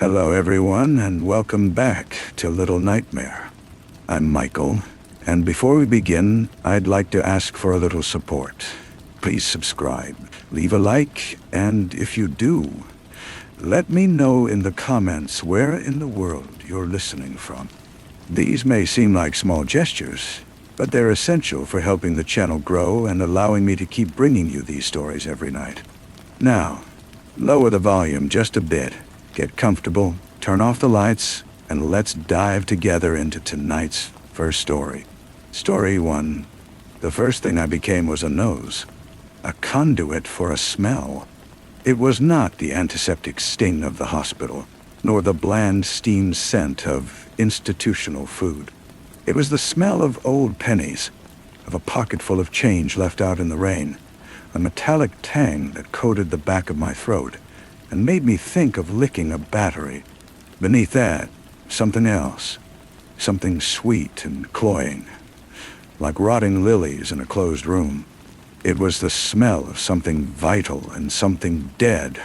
Hello everyone, and welcome back to Little Nightmare. I'm Michael, and before we begin, I'd like to ask for a little support. Please subscribe, leave a like, and if you do, let me know in the comments where in the world you're listening from. These may seem like small gestures, but they're essential for helping the channel grow and allowing me to keep bringing you these stories every night. Now, lower the volume just a bit. Get comfortable, turn off the lights, and let's dive together into tonight's first story. Story 1. The first thing I became was a nose. A conduit for a smell. It was not the antiseptic sting of the hospital, nor the bland steam scent of institutional food. It was the smell of old pennies, of a pocket full of change left out in the rain, a metallic tang that coated the back of my throat, and made me think of licking a battery. Beneath that, something else. Something sweet and cloying, like rotting lilies in a closed room. It was the smell of something vital and something dead,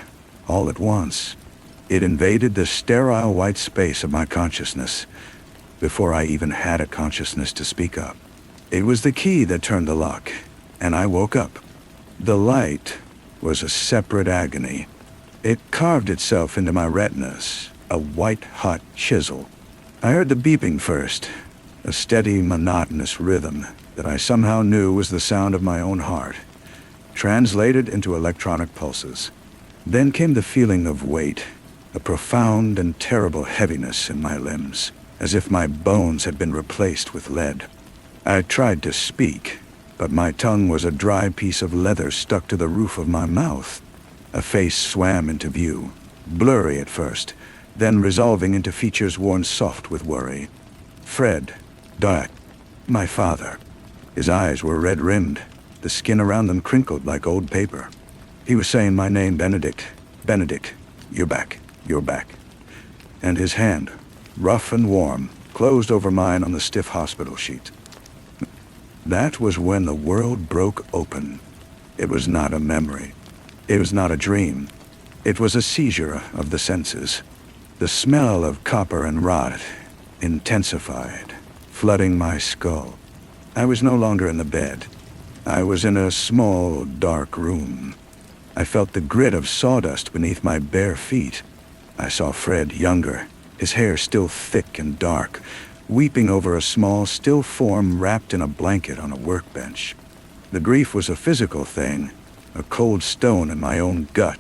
all at once. It invaded the sterile white space of my consciousness, before I even had a consciousness to speak of. It was the key that turned the lock, and I woke up. The light was a separate agony. It carved itself into my retinas, a white-hot chisel. I heard the beeping first, a steady, monotonous rhythm that I somehow knew was the sound of my own heart, translated into electronic pulses. Then came the feeling of weight, a profound and terrible heaviness in my limbs, as if my bones had been replaced with lead. I tried to speak, but my tongue was a dry piece of leather stuck to the roof of my mouth. A face swam into view, blurry at first, then resolving into features worn soft with worry. Fred, my father. His eyes were red-rimmed, the skin around them crinkled like old paper. He was saying my name, Benedict. Benedict, you're back, you're back. And his hand, rough and warm, closed over mine on the stiff hospital sheet. That was when the world broke open. It was not a memory. It was not a dream. It was a seizure of the senses. The smell of copper and rot intensified, flooding my skull. I was no longer in the bed. I was in a small, dark room. I felt the grit of sawdust beneath my bare feet. I saw Fred younger, his hair still thick and dark, weeping over a small, still form wrapped in a blanket on a workbench. The grief was a physical thing, a cold stone in my own gut.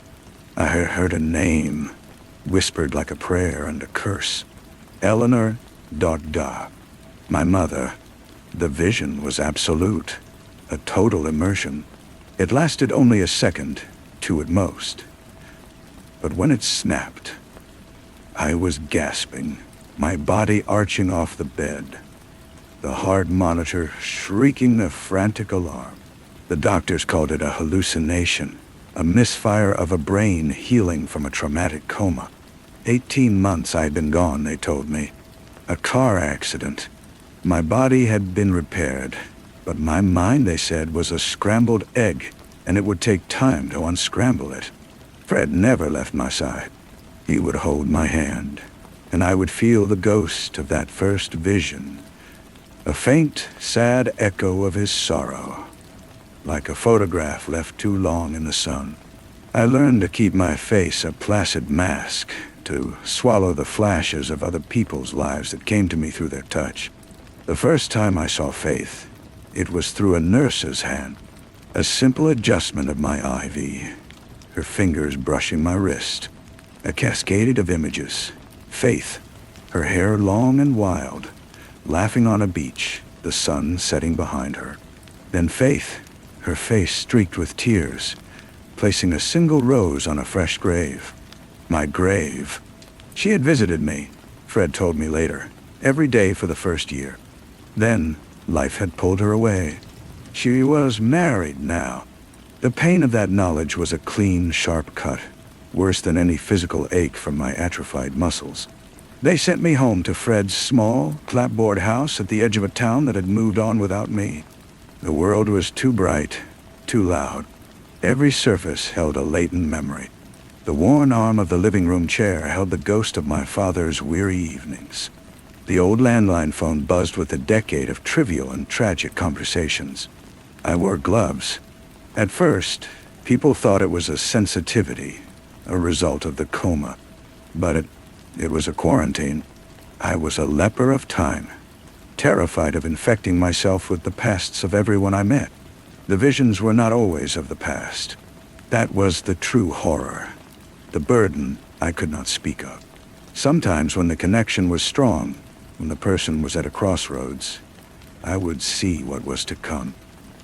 I heard a name, whispered like a prayer and a curse. Eleanor ... My mother. The vision was absolute, a total immersion. It lasted only a second, two at most. But when it snapped, I was gasping, my body arching off the bed, the heart monitor shrieking a frantic alarm. The doctors called it a hallucination, a misfire of a brain healing from a traumatic coma. 18 months I'd been gone, they told me. A car accident. My body had been repaired, but my mind, they said, was a scrambled egg, and it would take time to unscramble it. Fred never left my side. He would hold my hand, and I would feel the ghost of that first vision, a faint, sad echo of his sorrow, like a photograph left too long in the sun. I learned to keep my face a placid mask, to swallow the flashes of other people's lives that came to me through their touch. The first time I saw Faith, it was through a nurse's hand, a simple adjustment of my IV, her fingers brushing my wrist. A cascade of images. Faith, her hair long and wild, laughing on a beach, the sun setting behind her. Then Faith, her face streaked with tears, placing a single rose on a fresh grave. My grave. She had visited me, Fred told me later, every day for the first year. Then, life had pulled her away. She was married now. The pain of that knowledge was a clean, sharp cut, worse than any physical ache from my atrophied muscles. They sent me home to Fred's small, clapboard house at the edge of a town that had moved on without me. The world was too bright, too loud. Every surface held a latent memory. The worn arm of the living room chair held the ghost of my father's weary evenings. The old landline phone buzzed with a decade of trivial and tragic conversations. I wore gloves. At first, people thought it was a sensitivity, a result of the coma. But it was a quarantine. I was a leper of time, terrified of infecting myself with the pasts of everyone I met. The visions were not always of the past. That was the true horror, the burden I could not speak of. Sometimes when the connection was strong, when the person was at a crossroads, I would see what was to come.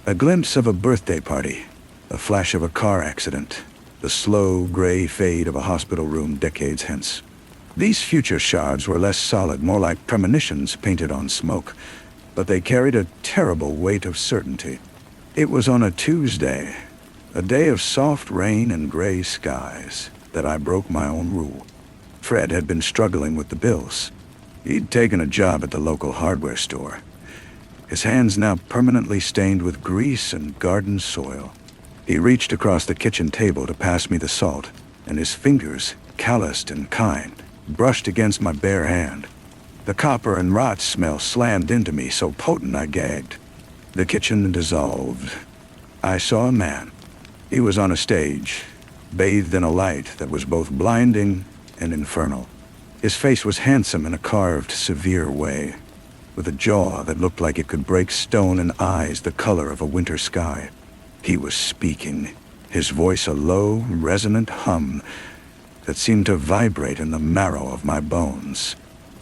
A glimpse of a birthday party, a flash of a car accident, the slow gray fade of a hospital room decades hence. These future shards were less solid, more like premonitions painted on smoke, but they carried a terrible weight of certainty. It was on a Tuesday, a day of soft rain and gray skies, that I broke my own rule. Fred had been struggling with the bills. He'd taken a job at the local hardware store, his hands now permanently stained with grease and garden soil. He reached across the kitchen table to pass me the salt, and his fingers, calloused and kind, brushed against my bare hand. The copper and rot smell slammed into me so potent I gagged. The kitchen dissolved. I saw a man. He was on a stage, bathed in a light that was both blinding and infernal. His face was handsome in a carved, severe way, with a jaw that looked like it could break stone and eyes the color of a winter sky. He was speaking, his voice a low, resonant hum that seemed to vibrate in the marrow of my bones.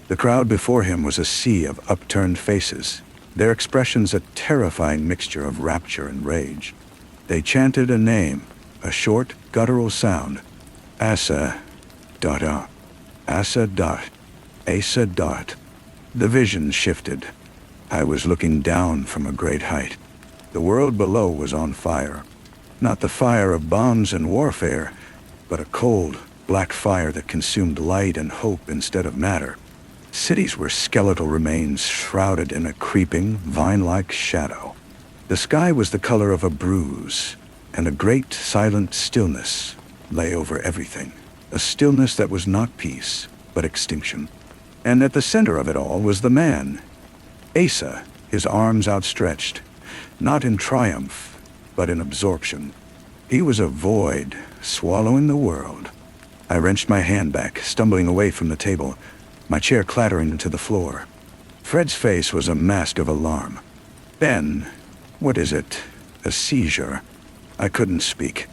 The crowd before him was a sea of upturned faces, their expressions a terrifying mixture of rapture and rage. They chanted a name, a short, guttural sound. Asa, dot, Asa, dot, Asa, dot. The vision shifted. I was looking down from a great height. The world below was on fire. Not the fire of bombs and warfare, but a cold, black fire that consumed light and hope instead of matter. Cities were skeletal remains shrouded in a creeping, vine-like shadow. The sky was the color of a bruise, and a great, silent stillness lay over everything. A stillness that was not peace, but extinction. And at the center of it all was the man, Asa, his arms outstretched, not in triumph, but in absorption. He was a void, swallowing the world. I wrenched my hand back, stumbling away from the table, my chair clattering to the floor. Fred's face was a mask of alarm. Ben, what is it? A seizure? I couldn't speak.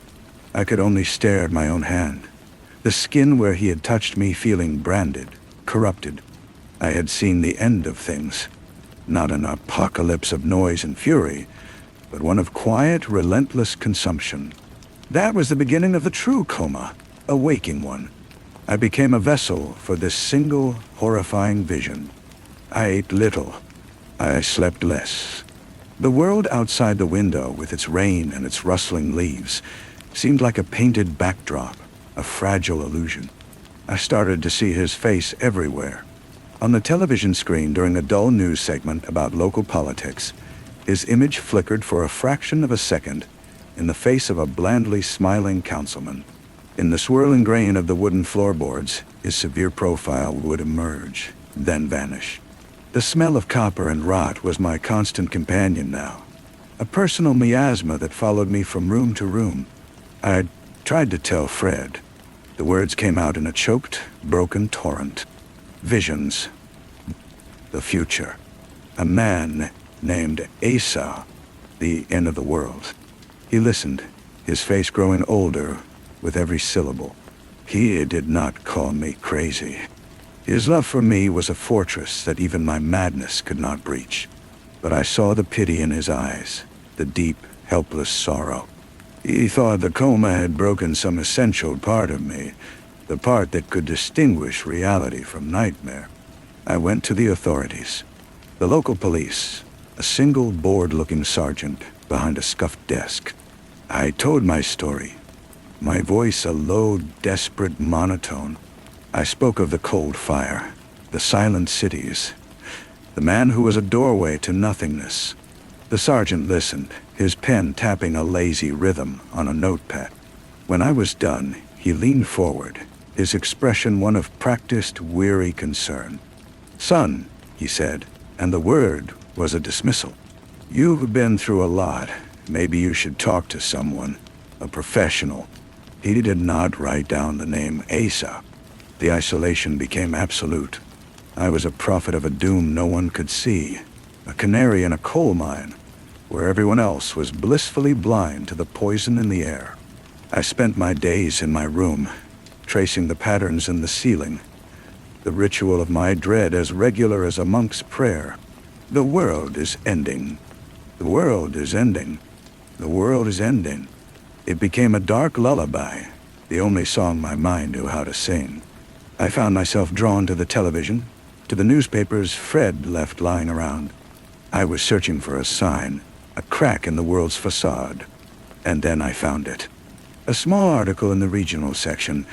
I could only stare at my own hand. The skin where he had touched me feeling branded, corrupted. I had seen the end of things. Not an apocalypse of noise and fury, but one of quiet, relentless consumption. That was the beginning of the true coma, a waking one. I became a vessel for this single, horrifying vision. I ate little. I slept less. The world outside the window, with its rain and its rustling leaves, seemed like a painted backdrop, a fragile illusion. I started to see his face everywhere. On the television screen during a dull news segment about local politics, his image flickered for a fraction of a second in the face of a blandly smiling councilman. In the swirling grain of the wooden floorboards, his severe profile would emerge, then vanish. The smell of copper and rot was my constant companion now, a personal miasma that followed me from room to room. I tried to tell Fred. The words came out in a choked, broken torrent. Visions. The future. A man named Asa. The end of the world. He listened, his face growing older with every syllable. He did not call me crazy. His love for me was a fortress that even my madness could not breach. But I saw the pity in his eyes, the deep, helpless sorrow. He thought the coma had broken some essential part of me, the part that could distinguish reality from nightmare. I went to the authorities. The local police, a single bored-looking sergeant behind a scuffed desk. I told my story, my voice a low, desperate monotone. I spoke of the cold fire, the silent cities, the man who was a doorway to nothingness. The sergeant listened, his pen tapping a lazy rhythm on a notepad. When I was done, He leaned forward, his expression one of practiced, weary concern. "Son," he said, and the word was a dismissal. "You've been through a lot. Maybe you should talk to someone, a professional." He did not write down the name Asa. The isolation became absolute. I was a prophet of a doom no one could see, a canary in a coal mine, where everyone else was blissfully blind to the poison in the air. I spent my days in my room, tracing the patterns in the ceiling, the ritual of my dread as regular as a monk's prayer. The world is ending. The world is ending. The world is ending. It became a dark lullaby, the only song my mind knew how to sing. I found myself drawn to the television, to the newspapers Fred left lying around. I was searching for a sign, a crack in the world's facade. And then I found it. A small article in the regional section,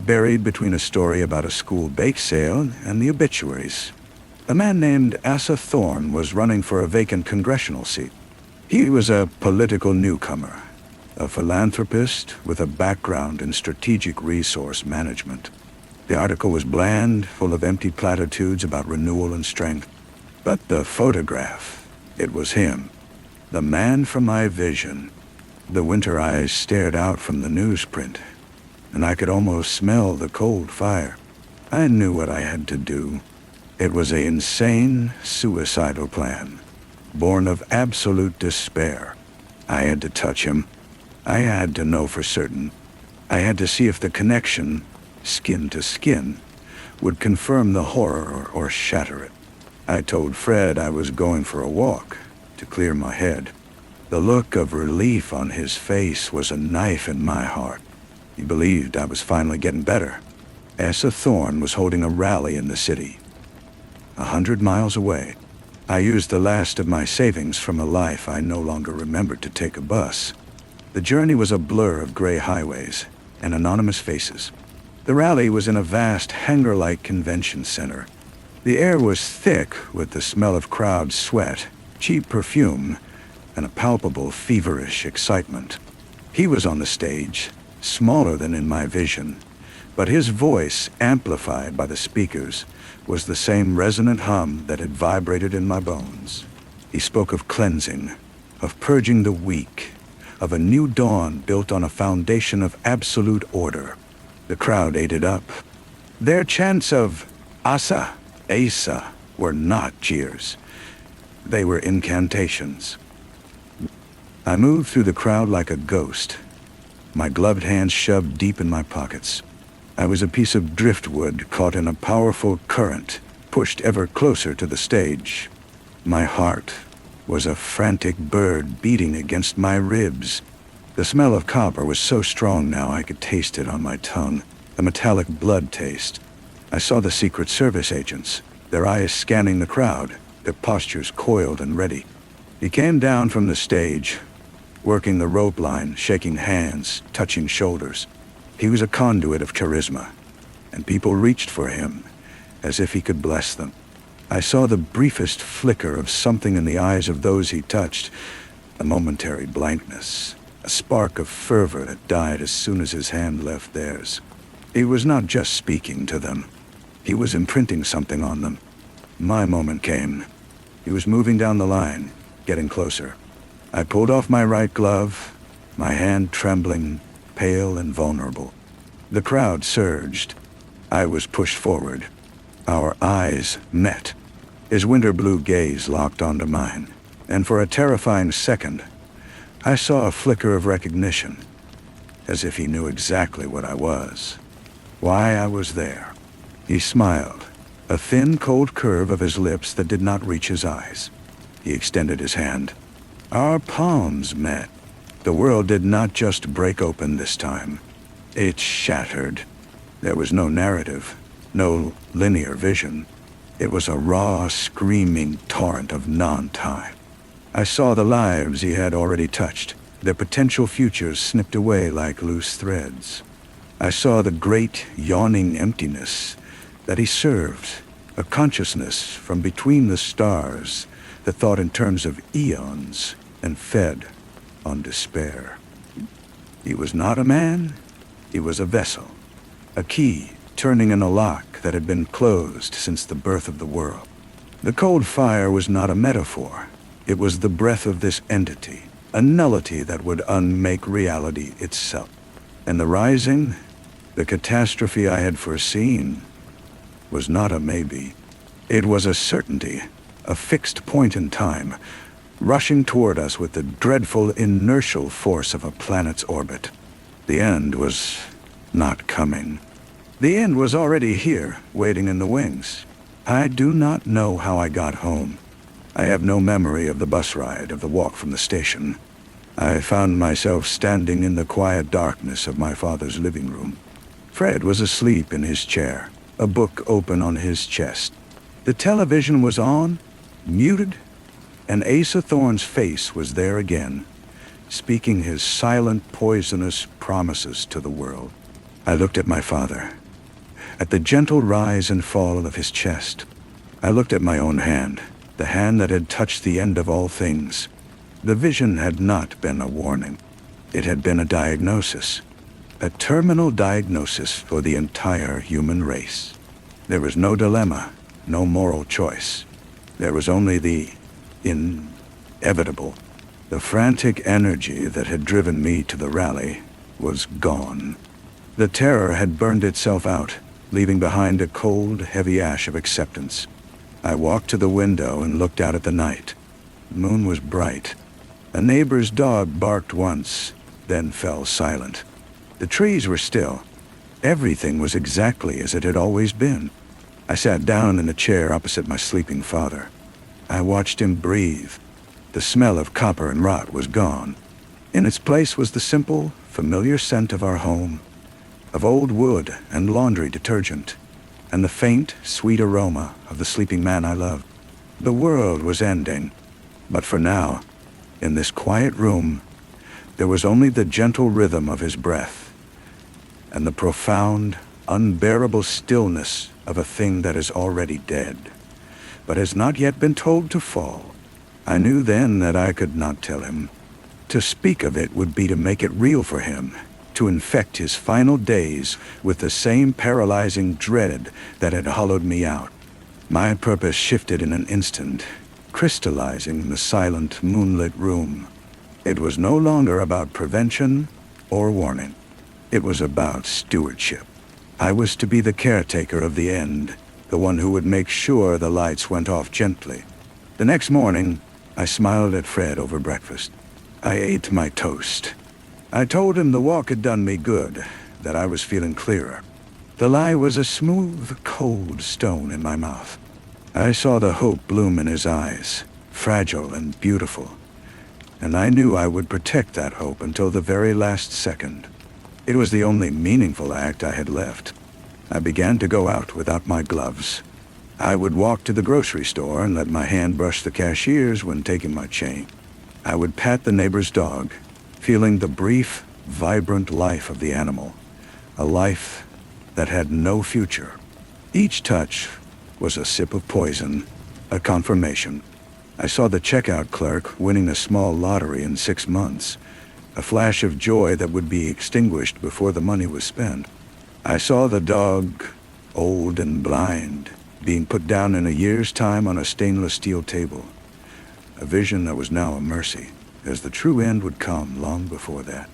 buried between a story about a school bake sale and the obituaries. A man named Asa Thorne was running for a vacant congressional seat. He was a political newcomer, a philanthropist with a background in strategic resource management. The article was bland, full of empty platitudes about renewal and strength. But the photograph, it was him, the man from my vision. The winter eyes stared out from the newsprint, and I could almost smell the cold fire. I knew what I had to do. It was an insane, suicidal plan, born of absolute despair. I had to touch him. I had to know for certain. I had to see if the connection, skin to skin, would confirm the horror or shatter it. I told Fred I was going for a walk to clear my head. The look of relief on his face was a knife in my heart. He believed I was finally getting better. Asa Thorne was holding a rally in the city, 100 miles away. I used the last of my savings from a life I no longer remembered to take a bus. The journey was a blur of gray highways and anonymous faces. The rally was in a vast hangar-like convention center. The air was thick with the smell of crowd sweat, cheap perfume, and a palpable feverish excitement. He was on the stage, smaller than in my vision, but his voice, amplified by the speakers, was the same resonant hum that had vibrated in my bones. He spoke of cleansing, of purging the weak, of a new dawn built on a foundation of absolute order. The crowd ate it up. Their chants of Asa, Asa were not cheers. They were incantations. I moved through the crowd like a ghost, my gloved hands shoved deep in my pockets. I was a piece of driftwood caught in a powerful current, pushed ever closer to the stage. My heart was a frantic bird beating against my ribs. The smell of copper was so strong now I could taste it on my tongue, a metallic blood taste. I saw the Secret Service agents, their eyes scanning the crowd, their postures coiled and ready. He came down from the stage, working the rope line, shaking hands, touching shoulders. He was a conduit of charisma, and people reached for him as if he could bless them. I saw the briefest flicker of something in the eyes of those he touched, a momentary blankness, a spark of fervor that died as soon as his hand left theirs. He was not just speaking to them. He was imprinting something on them. My moment came. He was moving down the line, getting closer. I pulled off my right glove, my hand trembling, pale and vulnerable. The crowd surged. I was pushed forward. Our eyes met. His winter blue gaze locked onto mine, and for a terrifying second, I saw a flicker of recognition, as if he knew exactly what I was, why I was there. He smiled, a thin, cold curve of his lips that did not reach his eyes. He extended his hand. Our palms met. The world did not just break open this time. It shattered. There was no narrative, no linear vision. It was a raw, screaming torrent of non-time. I saw the lives he had already touched, their potential futures snipped away like loose threads. I saw the great, yawning emptiness that he served, a consciousness from between the stars that thought in terms of eons and fed on despair. He was not a man. He was a vessel, a key turning in a lock that had been closed since the birth of the world. The cold fire was not a metaphor. It was the breath of this entity, a nullity that would unmake reality itself. And the rising, the catastrophe I had foreseen, was not a maybe. It was a certainty, a fixed point in time, rushing toward us with the dreadful inertial force of a planet's orbit. The end was not coming. The end was already here, waiting in the wings. I do not know how I got home. I have no memory of the bus ride, of the walk from the station. I found myself standing in the quiet darkness of my father's living room. Fred was asleep in his chair, a book open on his chest. The television was on, muted, and Asa Thorne's face was there again, speaking his silent, poisonous promises to the world. I looked at my father, at the gentle rise and fall of his chest. I looked at my own hand, the hand that had touched the end of all things. The vision had not been a warning. It had been a diagnosis, a terminal diagnosis for the entire human race. There was no dilemma, no moral choice. There was only the inevitable. The frantic energy that had driven me to the rally was gone. The terror had burned itself out, leaving behind a cold, heavy ash of acceptance. I walked to the window and looked out at the night. The moon was bright. A neighbor's dog barked once, then fell silent. The trees were still. Everything was exactly as it had always been. I sat down in a chair opposite my sleeping father. I watched him breathe. The smell of copper and rot was gone. In its place was the simple, familiar scent of our home, of old wood and laundry detergent, and the faint, sweet aroma of the sleeping man I loved. The world was ending, but for now, in this quiet room, there was only the gentle rhythm of his breath, and the profound, unbearable stillness of a thing that is already dead, but has not yet been told to fall. I knew then that I could not tell him. To speak of it would be to make it real for him, to infect his final days with the same paralyzing dread that had hollowed me out. My purpose shifted in an instant, crystallizing in the silent, moonlit room. It was no longer about prevention or warning. It was about stewardship. I was to be the caretaker of the end, the one who would make sure the lights went off gently. The next morning, I smiled at Fred over breakfast. I ate my toast. I told him the walk had done me good, that I was feeling clearer. The lie was a smooth, cold stone in my mouth. I saw the hope bloom in his eyes, fragile and beautiful, and I knew I would protect that hope until the very last second. It was the only meaningful act I had left. I began to go out without my gloves. I would walk to the grocery store and let my hand brush the cashiers when taking my change. I would pat the neighbor's dog, feeling the brief, vibrant life of the animal, a life that had no future. Each touch was a sip of poison, a confirmation. I saw the checkout clerk winning a small lottery in 6 months, a flash of joy that would be extinguished before the money was spent. I saw the dog, old and blind, being put down in a year's time on a stainless steel table, a vision that was now a mercy, as the true end would come long before that.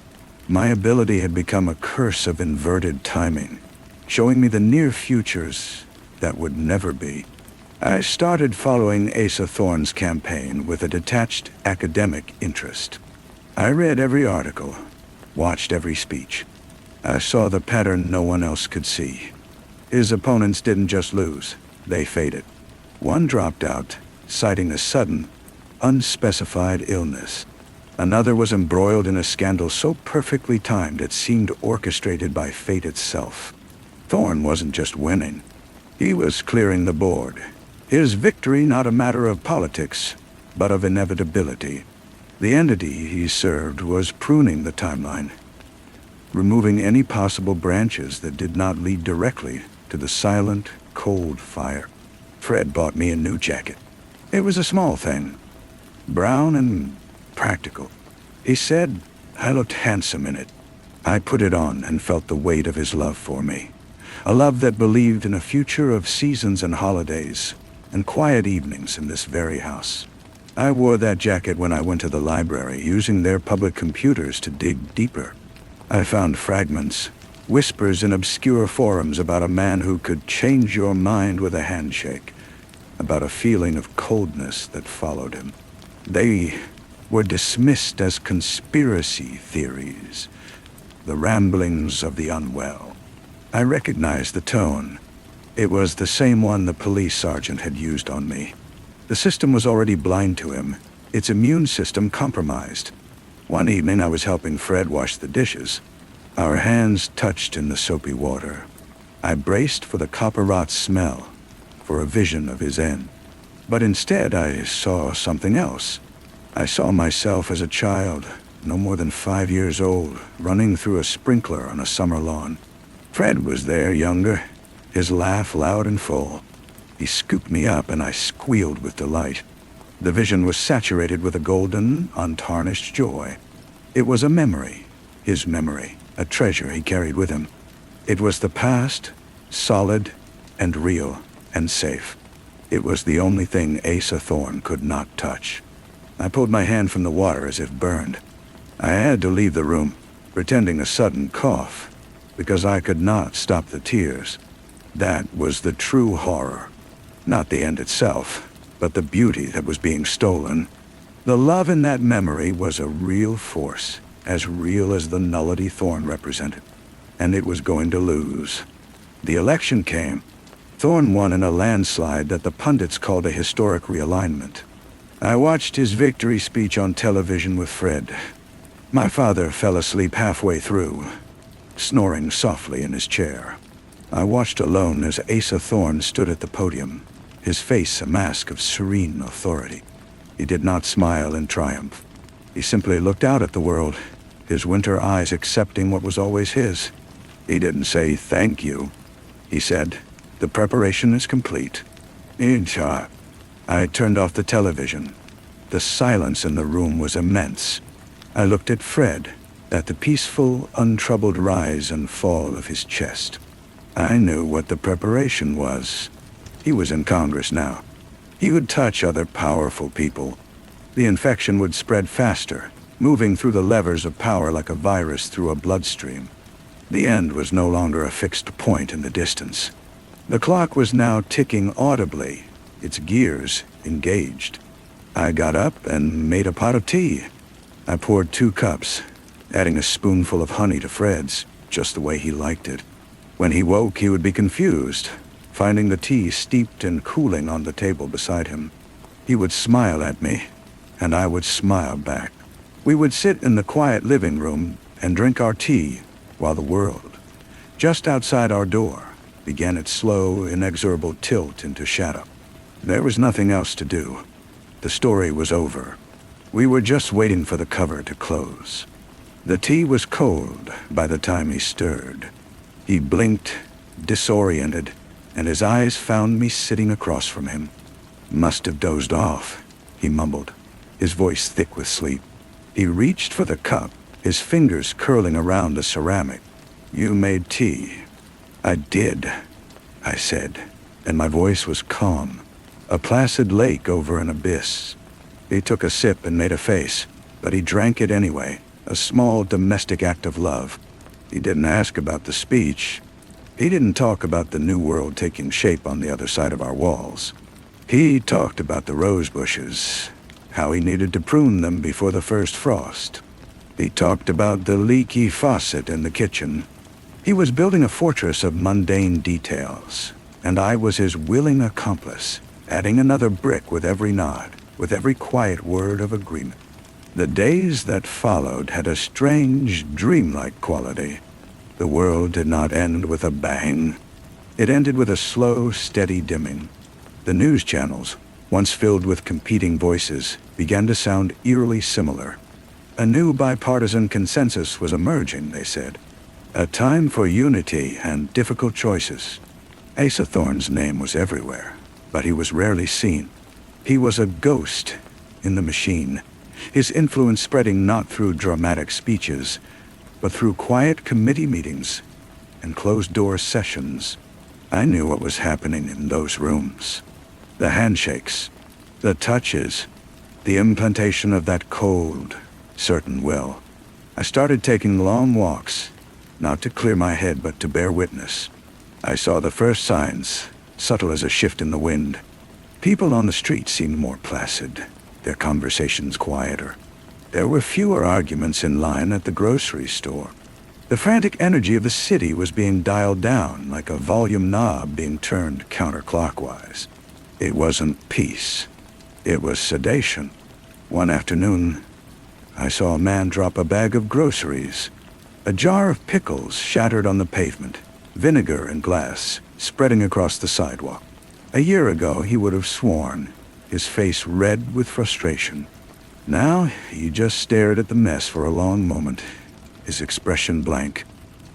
My ability had become a curse of inverted timing, showing me the near futures that would never be. I started following Asa Thorne's campaign with a detached academic interest. I read every article, watched every speech. I saw the pattern no one else could see. His opponents didn't just lose, they faded. One dropped out, citing a sudden, unspecified illness. Another was embroiled in a scandal so perfectly timed it seemed orchestrated by fate itself. Thorne wasn't just winning. He was clearing the board. His victory not a matter of politics, but of inevitability. The entity he served was pruning the timeline, removing any possible branches that did not lead directly to the silent, cold fire. Fred bought me a new jacket. It was a small thing, brown and practical. He said I looked handsome in it. I put it on and felt the weight of his love for me. A love that believed in a future of seasons and holidays, and quiet evenings in this very house. I wore that jacket when I went to the library, using their public computers to dig deeper. I found fragments, whispers in obscure forums about a man who could change your mind with a handshake, about a feeling of coldness that followed him. They were dismissed as conspiracy theories, the ramblings of the unwell. I recognized the tone. It was the same one the police sergeant had used on me. The system was already blind to him, its immune system compromised. One evening I was helping Fred wash the dishes. Our hands touched in the soapy water. I braced for the copper rot smell, for a vision of his end. But instead I saw something else. I saw myself as a child, no more than 5 years old, running through a sprinkler on a summer lawn. Fred was there, younger, his laugh loud and full. He scooped me up and I squealed with delight. The vision was saturated with a golden, untarnished joy. It was a memory, his memory, a treasure he carried with him. It was the past, solid and real and safe. It was the only thing Asa Thorne could not touch. I pulled my hand from the water as if burned. I had to leave the room, pretending a sudden cough, because I could not stop the tears. That was the true horror. Not the end itself, but the beauty that was being stolen. The love in that memory was a real force, as real as the nullity Thorne represented. And it was going to lose. The election came. Thorne won in a landslide that the pundits called a historic realignment. I watched his victory speech on television with Fred. My father fell asleep halfway through, snoring softly in his chair. I watched alone as Asa Thorne stood at the podium, his face a mask of serene authority. He did not smile in triumph. He simply looked out at the world, his winter eyes accepting what was always his. He didn't say thank you. He said, "The preparation is complete." I turned off the television. The silence in the room was immense. I looked at Fred, at the peaceful, untroubled rise and fall of his chest. I knew what the preparation was. He was in Congress now. He would touch other powerful people. The infection would spread faster, moving through the levers of power like a virus through a bloodstream. The end was no longer a fixed point in the distance. The clock was now ticking audibly, its gears engaged. I got up and made a pot of tea. I poured 2 cups, adding a spoonful of honey to Fred's, just the way he liked it. When he woke, he would be confused, finding the tea steeped and cooling on the table beside him. He would smile at me, and I would smile back. We would sit in the quiet living room and drink our tea while the world, just outside our door, began its slow, inexorable tilt into shadow. There was nothing else to do. The story was over. We were just waiting for the cover to close. The tea was cold by the time he stirred. He blinked, disoriented, and his eyes found me sitting across from him. "Must have dozed off," he mumbled, his voice thick with sleep. He reached for the cup, his fingers curling around the ceramic. "You made tea." "I did," I said, and my voice was calm. A placid lake over an abyss. He took a sip and made a face, but he drank it anyway, a small domestic act of love. He didn't ask about the speech. He didn't talk about the new world taking shape on the other side of our walls. He talked about the rose bushes, how he needed to prune them before the first frost. He talked about the leaky faucet in the kitchen. He was building a fortress of mundane details, and I was his willing accomplice, adding another brick with every nod, with every quiet word of agreement. The days that followed had a strange, dreamlike quality. The world did not end with a bang. It ended with a slow, steady dimming. The news channels, once filled with competing voices, began to sound eerily similar. A new bipartisan consensus was emerging, they said. A time for unity and difficult choices. Asa Thorne's name was everywhere, but he was rarely seen. He was a ghost in the machine, his influence spreading not through dramatic speeches, but through quiet committee meetings and closed-door sessions, I knew what was happening in those rooms. The handshakes, the touches, the implantation of that cold, certain will. I started taking long walks, not to clear my head but to bear witness. I saw the first signs, subtle as a shift in the wind. People on the street seemed more placid, their conversations quieter. There were fewer arguments in line at the grocery store. The frantic energy of the city was being dialed down like a volume knob being turned counterclockwise. It wasn't peace. It was sedation. One afternoon, I saw a man drop a bag of groceries. A jar of pickles shattered on the pavement, vinegar and glass spreading across the sidewalk. A year ago, he would have sworn, his face red with frustration. Now, he just stared at the mess for a long moment, his expression blank.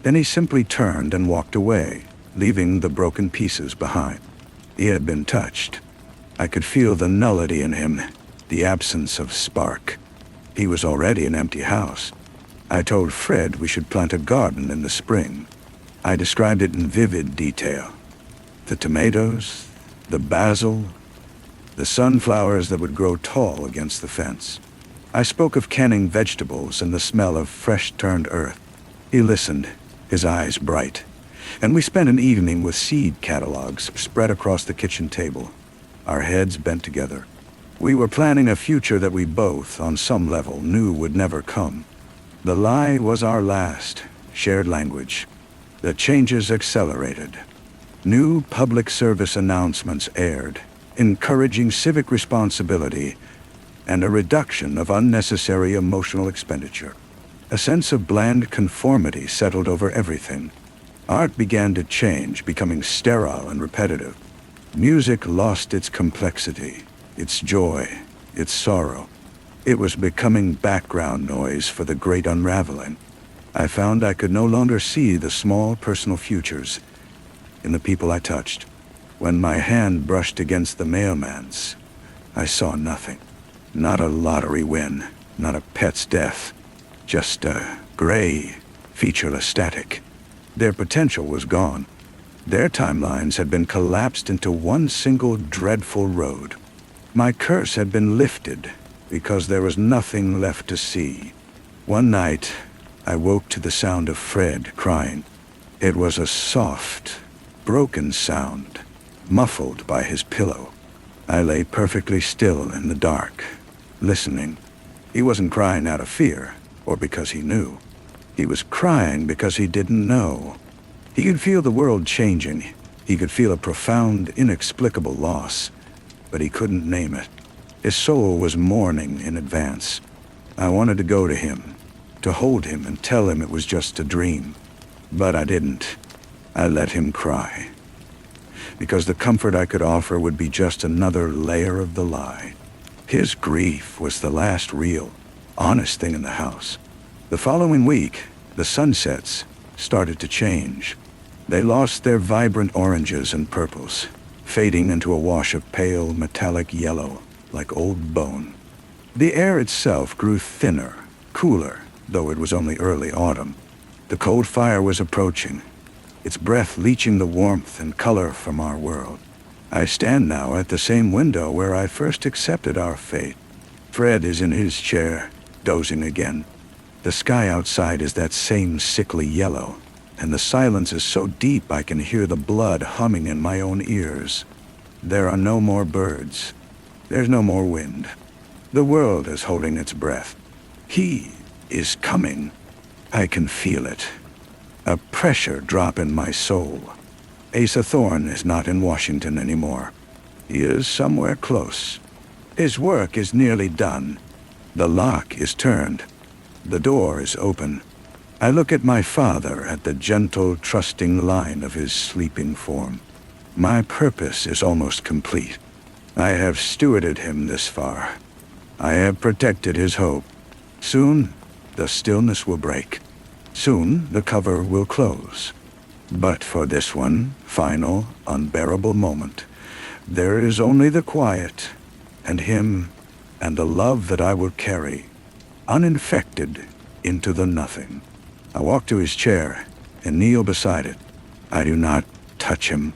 Then he simply turned and walked away, leaving the broken pieces behind. He had been touched. I could feel the nullity in him, the absence of spark. He was already an empty house. I told Fred we should plant a garden in the spring. I described it in vivid detail. The tomatoes, the basil, the sunflowers that would grow tall against the fence. I spoke of canning vegetables and the smell of fresh-turned earth. He listened, his eyes bright, and we spent an evening with seed catalogs spread across the kitchen table, our heads bent together. We were planning a future that we both, on some level, knew would never come. The lie was our last shared language. The changes accelerated. New public service announcements aired, encouraging civic responsibility and a reduction of unnecessary emotional expenditure. A sense of bland conformity settled over everything. Art began to change, becoming sterile and repetitive. Music lost its complexity, its joy, its sorrow. It was becoming background noise for the great unraveling. I found I could no longer see the small personal futures in the people I touched. When my hand brushed against the mailman's, I saw nothing. Not a lottery win, not a pet's death. Just a gray, featureless static. Their potential was gone. Their timelines had been collapsed into one single dreadful road. My curse had been lifted because there was nothing left to see. One night, I woke to the sound of Fred crying. It was a soft, broken sound, muffled by his pillow. I lay perfectly still in the dark, listening. He wasn't crying out of fear, or because he knew. He was crying because he didn't know. He could feel the world changing. He could feel a profound, inexplicable loss, but he couldn't name it. His soul was mourning in advance. I wanted to go to him, to hold him and tell him it was just a dream. But I didn't. I let him cry, because the comfort I could offer would be just another layer of the lie. His grief was the last real, honest thing in the house. The following week, the sunsets started to change. They lost their vibrant oranges and purples, fading into a wash of pale, metallic yellow, like old bone. The air itself grew thinner, cooler, though it was only early autumn. The cold fire was approaching, its breath leaching the warmth and color from our world. I stand now at the same window where I first accepted our fate. Fred is in his chair, dozing again. The sky outside is that same sickly yellow, and the silence is so deep I can hear the blood humming in my own ears. There are no more birds. There's no more wind. The world is holding its breath. He is coming. I can feel it. A pressure drop in my soul. Asa Thorne is not in Washington anymore. He is somewhere close. His work is nearly done. The lock is turned. The door is open. I look at my father, at the gentle, trusting line of his sleeping form. My purpose is almost complete. I have stewarded him this far. I have protected his hope. Soon, the stillness will break. Soon, the cover will close. But for this one, final, unbearable moment, there is only the quiet, and him, and the love that I will carry, uninfected, into the nothing. I walk to his chair and kneel beside it. I do not touch him.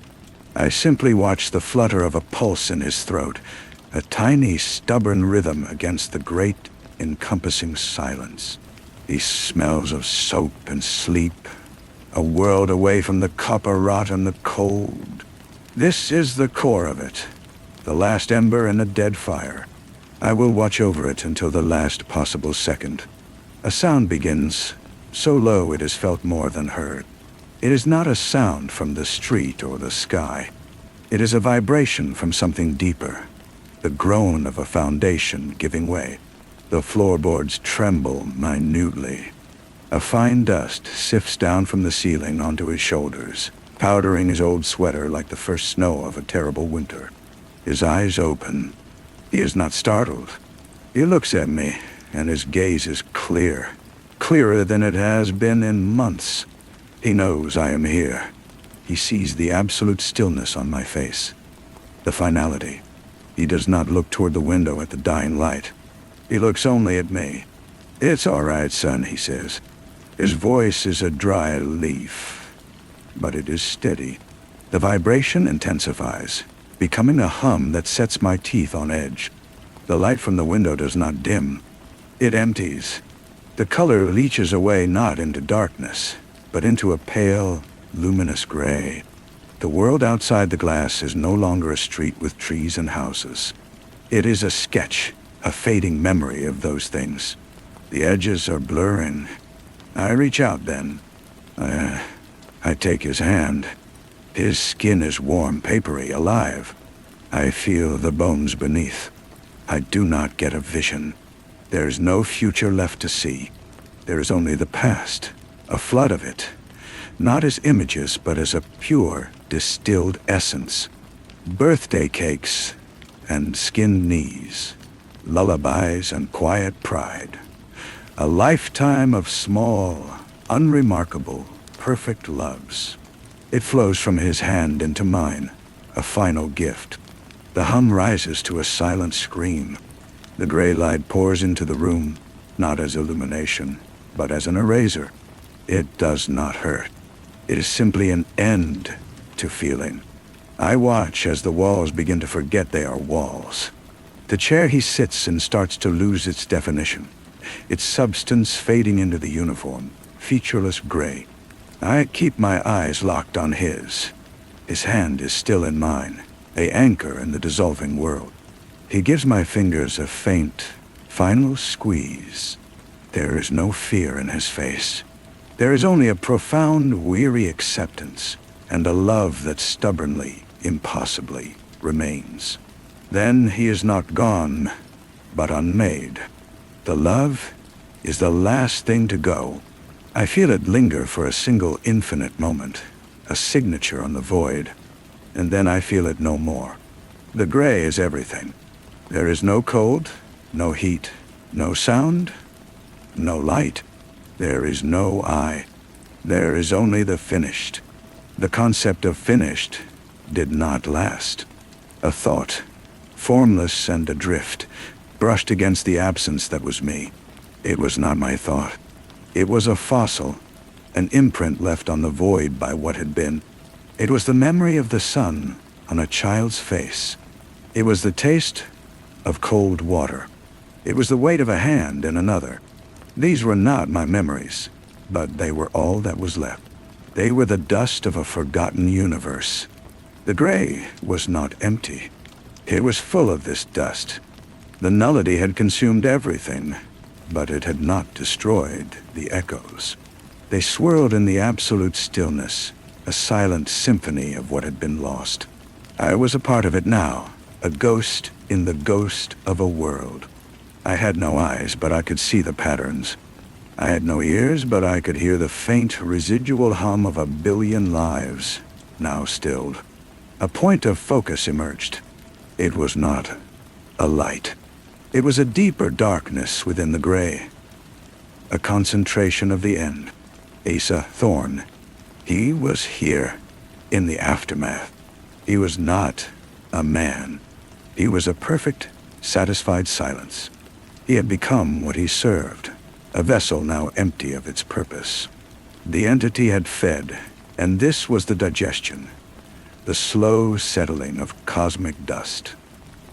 I simply watch the flutter of a pulse in his throat, a tiny, stubborn rhythm against the great, encompassing silence. He smells of soap and sleep, a world away from the copper rot and the cold. This is the core of it, the last ember in a dead fire. I will watch over it until the last possible second. A sound begins, so low it is felt more than heard. It is not a sound from the street or the sky. It is a vibration from something deeper, the groan of a foundation giving way. The floorboards tremble minutely. A fine dust sifts down from the ceiling onto his shoulders, powdering his old sweater like the first snow of a terrible winter. His eyes open. He is not startled. He looks at me, and his gaze is clear, clearer than it has been in months. He knows I am here. He sees the absolute stillness on my face, the finality. He does not look toward the window at the dying light. He looks only at me. "It's all right, son," he says. His voice is a dry leaf, but it is steady. The vibration intensifies, becoming a hum that sets my teeth on edge. The light from the window does not dim. It empties. The color leaches away not into darkness, but into a pale, luminous gray. The world outside the glass is no longer a street with trees and houses. It is a sketch, a fading memory of those things. The edges are blurring. I reach out then. I take his hand. His skin is warm, papery, alive. I feel the bones beneath. I do not get a vision. There is no future left to see. There is only the past, a flood of it. Not as images, but as a pure, distilled essence. Birthday cakes and skinned knees. Lullabies and quiet pride. A lifetime of small, unremarkable, perfect loves. It flows from his hand into mine, a final gift. The hum rises to a silent scream. The gray light pours into the room, not as illumination, but as an eraser. It does not hurt. It is simply an end to feeling. I watch as the walls begin to forget they are walls. The chair he sits in starts to lose its definition, its substance fading into the uniform, featureless gray. I keep my eyes locked on his. His hand is still in mine, an anchor in the dissolving world. He gives my fingers a faint, final squeeze. There is no fear in his face. There is only a profound, weary acceptance, and a love that stubbornly, impossibly, remains. Then he is not gone, but unmade. The love is the last thing to go. I feel it linger for a single infinite moment, a signature on the void, and then I feel it no more. The gray is everything. There is no cold, no heat, no sound, no light. There is no I. There is only the finished. The concept of finished did not last. A thought, formless and adrift, brushed against the absence that was me. It was not my thought. It was a fossil, an imprint left on the void by what had been. It was the memory of the sun on a child's face. It was the taste of cold water. It was the weight of a hand in another. These were not my memories, but they were all that was left. They were the dust of a forgotten universe. The gray was not empty. It was full of this dust. The nullity had consumed everything, but it had not destroyed the echoes. They swirled in the absolute stillness, a silent symphony of what had been lost. I was a part of it now, a ghost in the ghost of a world. I had no eyes, but I could see the patterns. I had no ears, but I could hear the faint, residual hum of a billion lives, now stilled. A point of focus emerged. It was not a light. It was a deeper darkness within the gray. A concentration of the end. Asa Thorne. He was here, in the aftermath. He was not a man. He was a perfect, satisfied silence. He had become what he served, a vessel now empty of its purpose. The entity had fed, and this was the digestion, the slow settling of cosmic dust.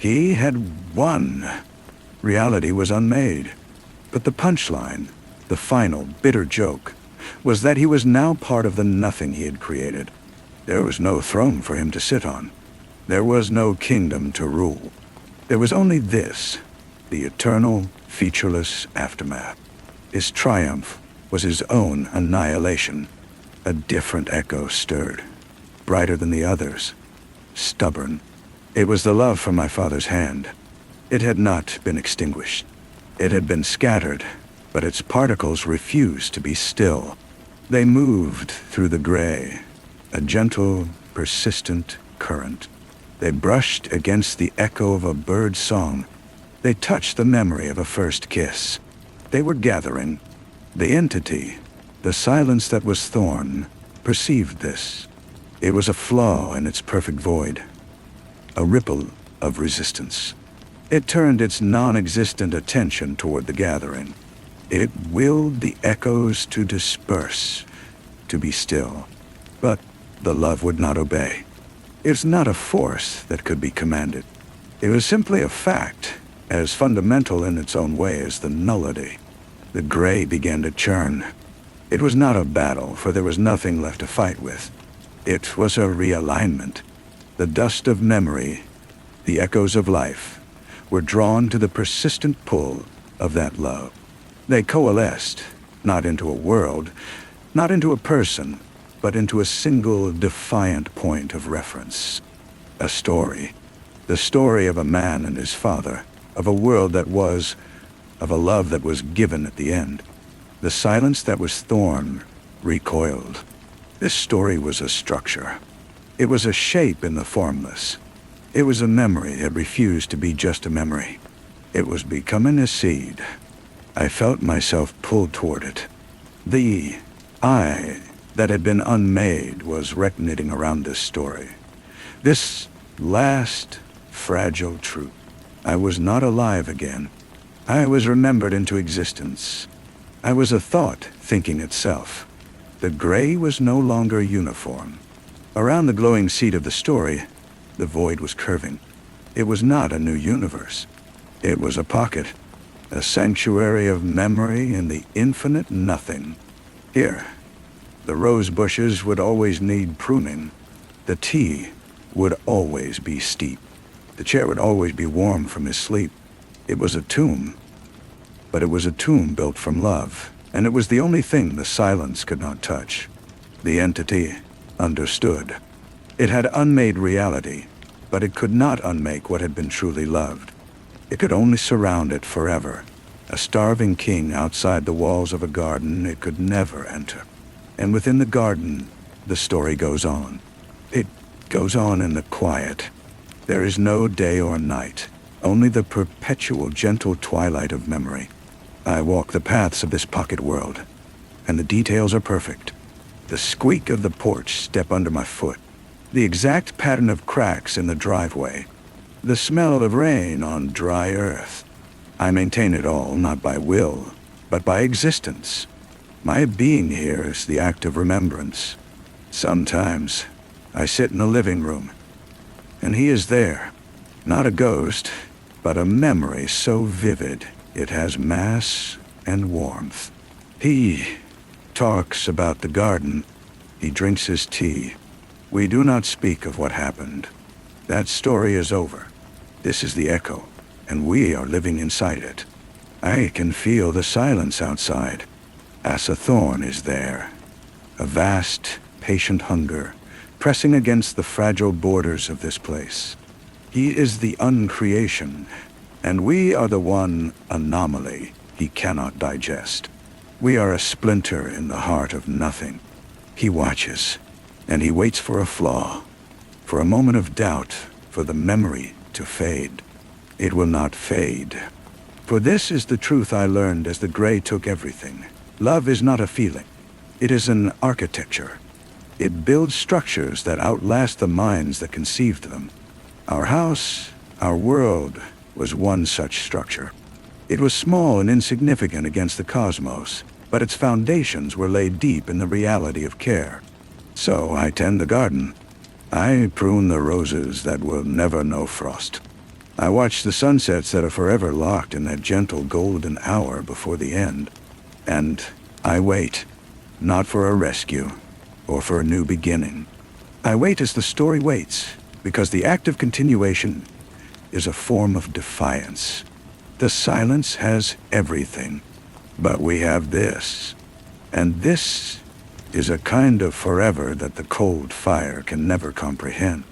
He had won. Reality was unmade. But the punchline, the final bitter joke, was that he was now part of the nothing he had created. There was no throne for him to sit on. There was no kingdom to rule. There was only this, the eternal, featureless aftermath. His triumph was his own annihilation. A different echo stirred, brighter than the others, stubborn. It was the love from my father's hand. It had not been extinguished. It had been scattered, but its particles refused to be still. They moved through the gray, a gentle, persistent current. They brushed against the echo of a bird's song. They touched the memory of a first kiss. They were gathering. The entity, the silence that was Thorn, perceived this. It was a flaw in its perfect void, a ripple of resistance. It turned its non-existent attention toward the gathering. It willed the echoes to disperse, to be still. But the love would not obey. It's not a force that could be commanded. It was simply a fact, as fundamental in its own way as the nullity. The gray began to churn. It was not a battle, for there was nothing left to fight with. It was a realignment. The dust of memory, the echoes of life, were drawn to the persistent pull of that love. They coalesced, not into a world, not into a person, but into a single defiant point of reference. A story. The story of a man and his father, of a world that was, of a love that was given at the end. The silence that was Thorn recoiled. This story was a structure. It was a shape in the formless. It was a memory that refused to be just a memory. It was becoming a seed. I felt myself pulled toward it. The I that had been unmade was reckoning around this story. This last fragile truth. I was not alive again. I was remembered into existence. I was a thought thinking itself. The gray was no longer uniform. Around the glowing seed of the story, the void was curving. It was not a new universe. It was a pocket, a sanctuary of memory in the infinite nothing. Here, the rose bushes would always need pruning. The tea would always be steep. The chair would always be warm from his sleep. It was a tomb, but it was a tomb built from love, and it was the only thing the silence could not touch. The entity understood. It had unmade reality, but it could not unmake what had been truly loved. It could only surround it forever. A starving king outside the walls of a garden it could never enter. And within the garden, the story goes on. It goes on in the quiet. There is no day or night, only the perpetual gentle twilight of memory. I walk the paths of this pocket world, and the details are perfect. The squeak of the porch step under my foot, the exact pattern of cracks in the driveway, the smell of rain on dry earth. I maintain it all, not by will, but by existence. My being here is the act of remembrance. Sometimes I sit in the living room, and he is there, not a ghost, but a memory so vivid it has mass and warmth. He talks about the garden. He drinks his tea. We do not speak of what happened. That story is over. This is the echo, and we are living inside it. I can feel the silence outside. Asa Thorn is there, a vast, patient hunger, pressing against the fragile borders of this place. He is the uncreation, and we are the one anomaly he cannot digest. We are a splinter in the heart of nothing. He watches, and he waits for a flaw, for a moment of doubt, for the memory to fade. It will not fade. For this is the truth I learned as the gray took everything. Love is not a feeling. It is an architecture. It builds structures that outlast the minds that conceived them. Our house, our world, was one such structure. It was small and insignificant against the cosmos, but its foundations were laid deep in the reality of care. So I tend the garden. I prune the roses that will never know frost. I watch the sunsets that are forever locked in that gentle golden hour before the end. And I wait, not for a rescue or for a new beginning. I wait as the story waits, because the act of continuation is a form of defiance. The silence has everything, but we have this. And this is a kind of forever that the cold fire can never comprehend.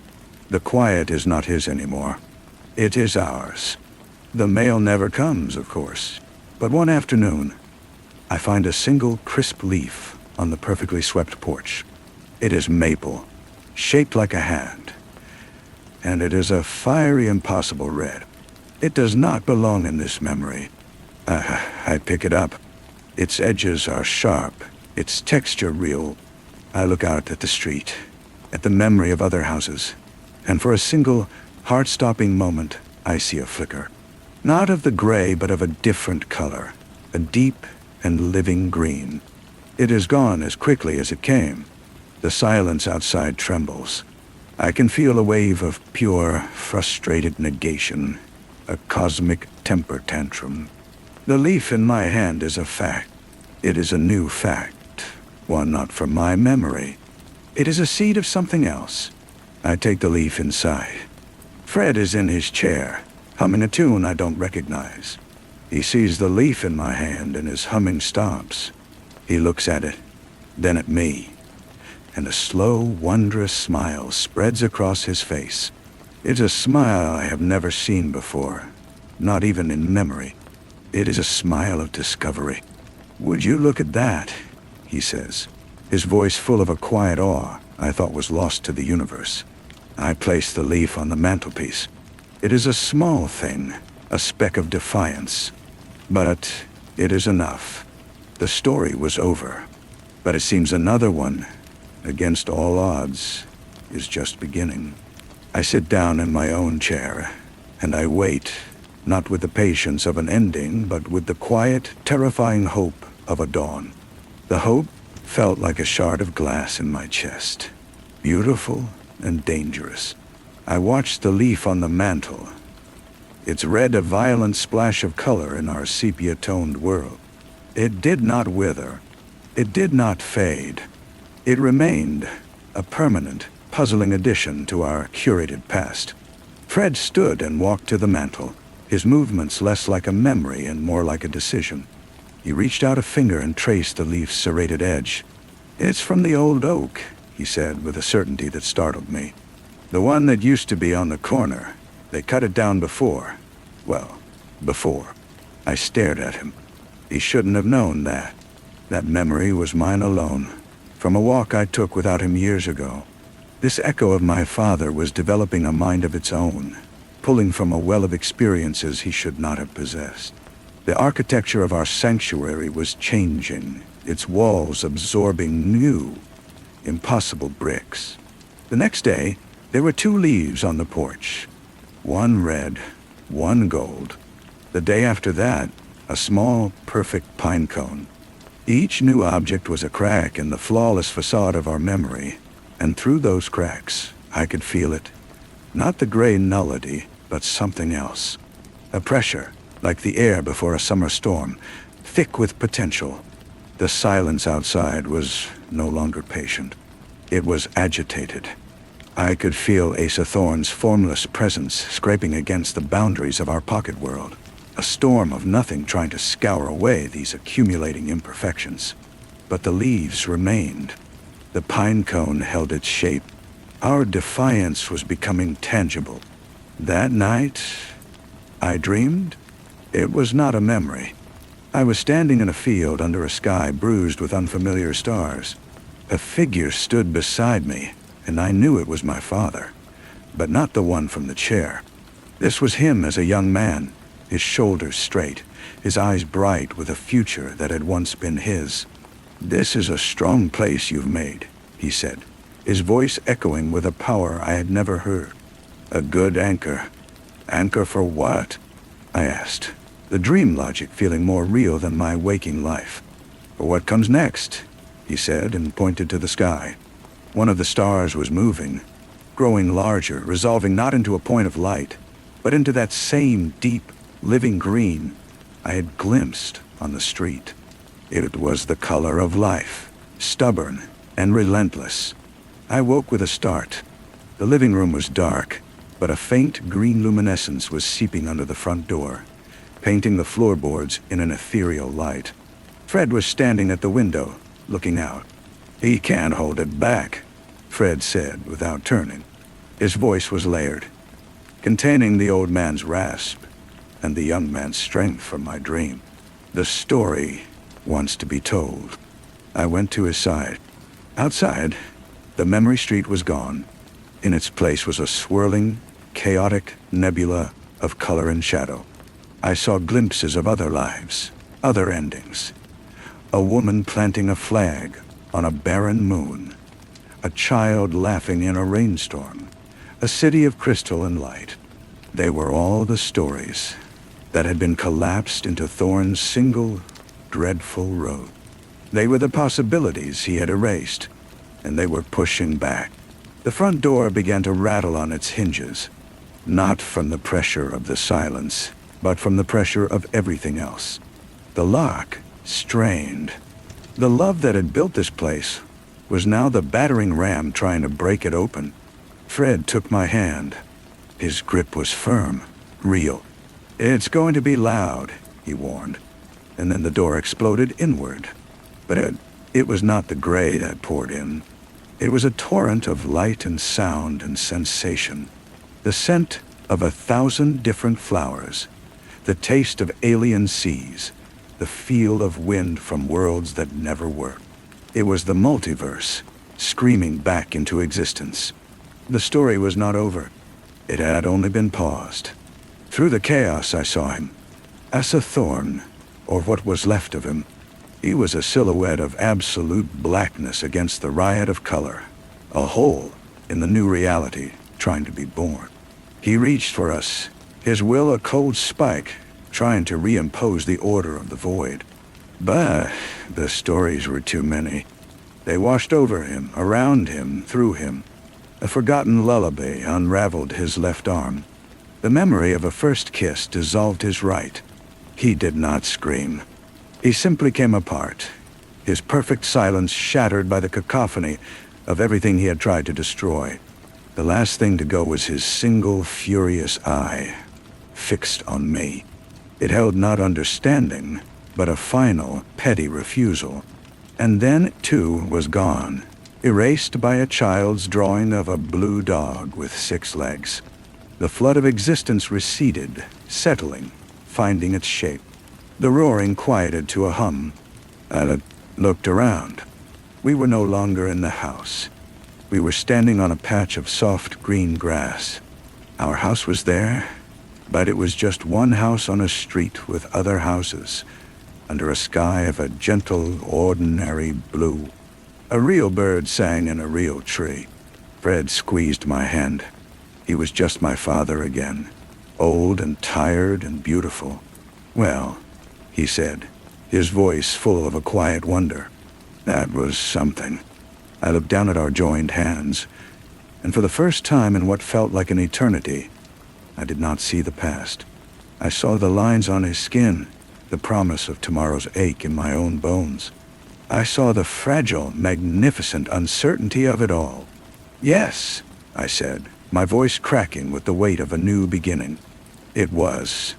The quiet is not his anymore. It is ours. The mail never comes, of course, but one afternoon, I find a single crisp leaf on the perfectly swept porch. It is maple, shaped like a hand, and it is a fiery, impossible red. It does not belong in this memory. I pick it up. Its edges are sharp, its texture real. I look out at the street, at the memory of other houses, and for a single, heart-stopping moment, I see a flicker. Not of the gray, but of a different color, a deep and living green. It is gone as quickly as it came. The silence outside trembles. I can feel a wave of pure, frustrated negation, a cosmic temper tantrum. The leaf in my hand is a fact. It is a new fact, one not from my memory. It is a seed of something else. I take the leaf inside. Fred is in his chair, humming a tune I don't recognize. He sees the leaf in my hand and his humming stops. He looks at it, then at me, and a slow, wondrous smile spreads across his face. It's a smile I have never seen before, not even in memory. It is a smile of discovery. "Would you look at that?" he says, his voice full of a quiet awe I thought was lost to the universe. I place the leaf on the mantelpiece. It is a small thing, a speck of defiance, but it is enough. The story was over, but it seems another one, against all odds, is just beginning. I sit down in my own chair, and I wait, not with the patience of an ending, but with the quiet, terrifying hope of a dawn. The hope felt like a shard of glass in my chest, beautiful and dangerous. I watched the leaf on the mantel. Its red a violent splash of color in our sepia-toned world. It did not wither. It did not fade. It remained a permanent, puzzling addition to our curated past. Fred stood and walked to the mantel, his movements less like a memory and more like a decision. He reached out a finger and traced the leaf's serrated edge. "It's from the old oak," he said with a certainty that startled me. "The one that used to be on the corner. They cut it down before. Well, before." I stared at him. He shouldn't have known that. That memory was mine alone, from a walk I took without him years ago. This echo of my father was developing a mind of its own, pulling from a well of experiences he should not have possessed. The architecture of our sanctuary was changing, its walls absorbing new, impossible bricks. The next day, there were 2 leaves on the porch. One red, one gold. The day after that, a small, perfect pine cone. Each new object was a crack in the flawless facade of our memory, and through those cracks, I could feel it. Not the gray nullity, but something else. A pressure, like the air before a summer storm, thick with potential. The silence outside was no longer patient. It was agitated. I could feel Asa Thorne's formless presence scraping against the boundaries of our pocket world, a storm of nothing trying to scour away these accumulating imperfections. But the leaves remained. The pine cone held its shape. Our defiance was becoming tangible. That night, I dreamed. It was not a memory. I was standing in a field under a sky bruised with unfamiliar stars. A figure stood beside me, and I knew it was my father, but not the one from the chair. This was him as a young man, his shoulders straight, his eyes bright with a future that had once been his. "This is a strong place you've made," he said, his voice echoing with a power I had never heard. "A good anchor. Anchor for what?" I asked, the dream logic feeling more real than my waking life. "What comes next?" he said, and pointed to the sky. One of the stars was moving, growing larger, resolving not into a point of light, but into that same deep, living green I had glimpsed on the street. It was the color of life, stubborn and relentless. I woke with a start. The living room was dark, but a faint green luminescence was seeping under the front door, painting the floorboards in an ethereal light. Fred was standing at the window, looking out. "He can't hold it back," Fred said without turning. His voice was layered, containing the old man's rasp and the young man's strength from my dream. "The story wants to be told." I went to his side. Outside, the memory street was gone. In its place was a swirling, chaotic nebula of color and shadow. I saw glimpses of other lives, other endings. A woman planting a flag on a barren moon. A child laughing in a rainstorm. A city of crystal and light. They were all the stories that had been collapsed into Thorne's single, dreadful road. They were the possibilities he had erased, and they were pushing back. The front door began to rattle on its hinges, not from the pressure of the silence, but from the pressure of everything else. The lock strained. The love that had built this place was now the battering ram trying to break it open. Fred took my hand. His grip was firm, real. "It's going to be loud," he warned. And then the door exploded inward. But it was not the gray that poured in. It was a torrent of light and sound and sensation. The scent of 1,000 different flowers. The taste of alien seas. The feel of wind from worlds that never were. It was the multiverse, screaming back into existence. The story was not over. It had only been paused. Through the chaos I saw him. Asa Thorne, or what was left of him. He was a silhouette of absolute blackness against the riot of color. A hole in the new reality trying to be born. He reached for us, his will a cold spike, trying to reimpose the order of the void. But the stories were too many. They washed over him, around him, through him. A forgotten lullaby unraveled his left arm. The memory of a first kiss dissolved his right. He did not scream. He simply came apart, his perfect silence shattered by the cacophony of everything he had tried to destroy. The last thing to go was his single furious eye, fixed on me. It held not understanding, but a final, petty refusal. And then it too was gone, erased by a child's drawing of a blue dog with 6 legs. The flood of existence receded, settling, finding its shape. The roaring quieted to a hum. I looked around. We were no longer in the house. We were standing on a patch of soft green grass. Our house was there, but it was just one house on a street with other houses, under a sky of a gentle, ordinary blue. A real bird sang in a real tree. Fred squeezed my hand. He was just my father again, old and tired and beautiful. "Well," he said, his voice full of a quiet wonder. "That was something." I looked down at our joined hands, and for the first time in what felt like an eternity, I did not see the past. I saw the lines on his skin, the promise of tomorrow's ache in my own bones. I saw the fragile, magnificent uncertainty of it all. "Yes," I said, my voice cracking with the weight of a new beginning. It was.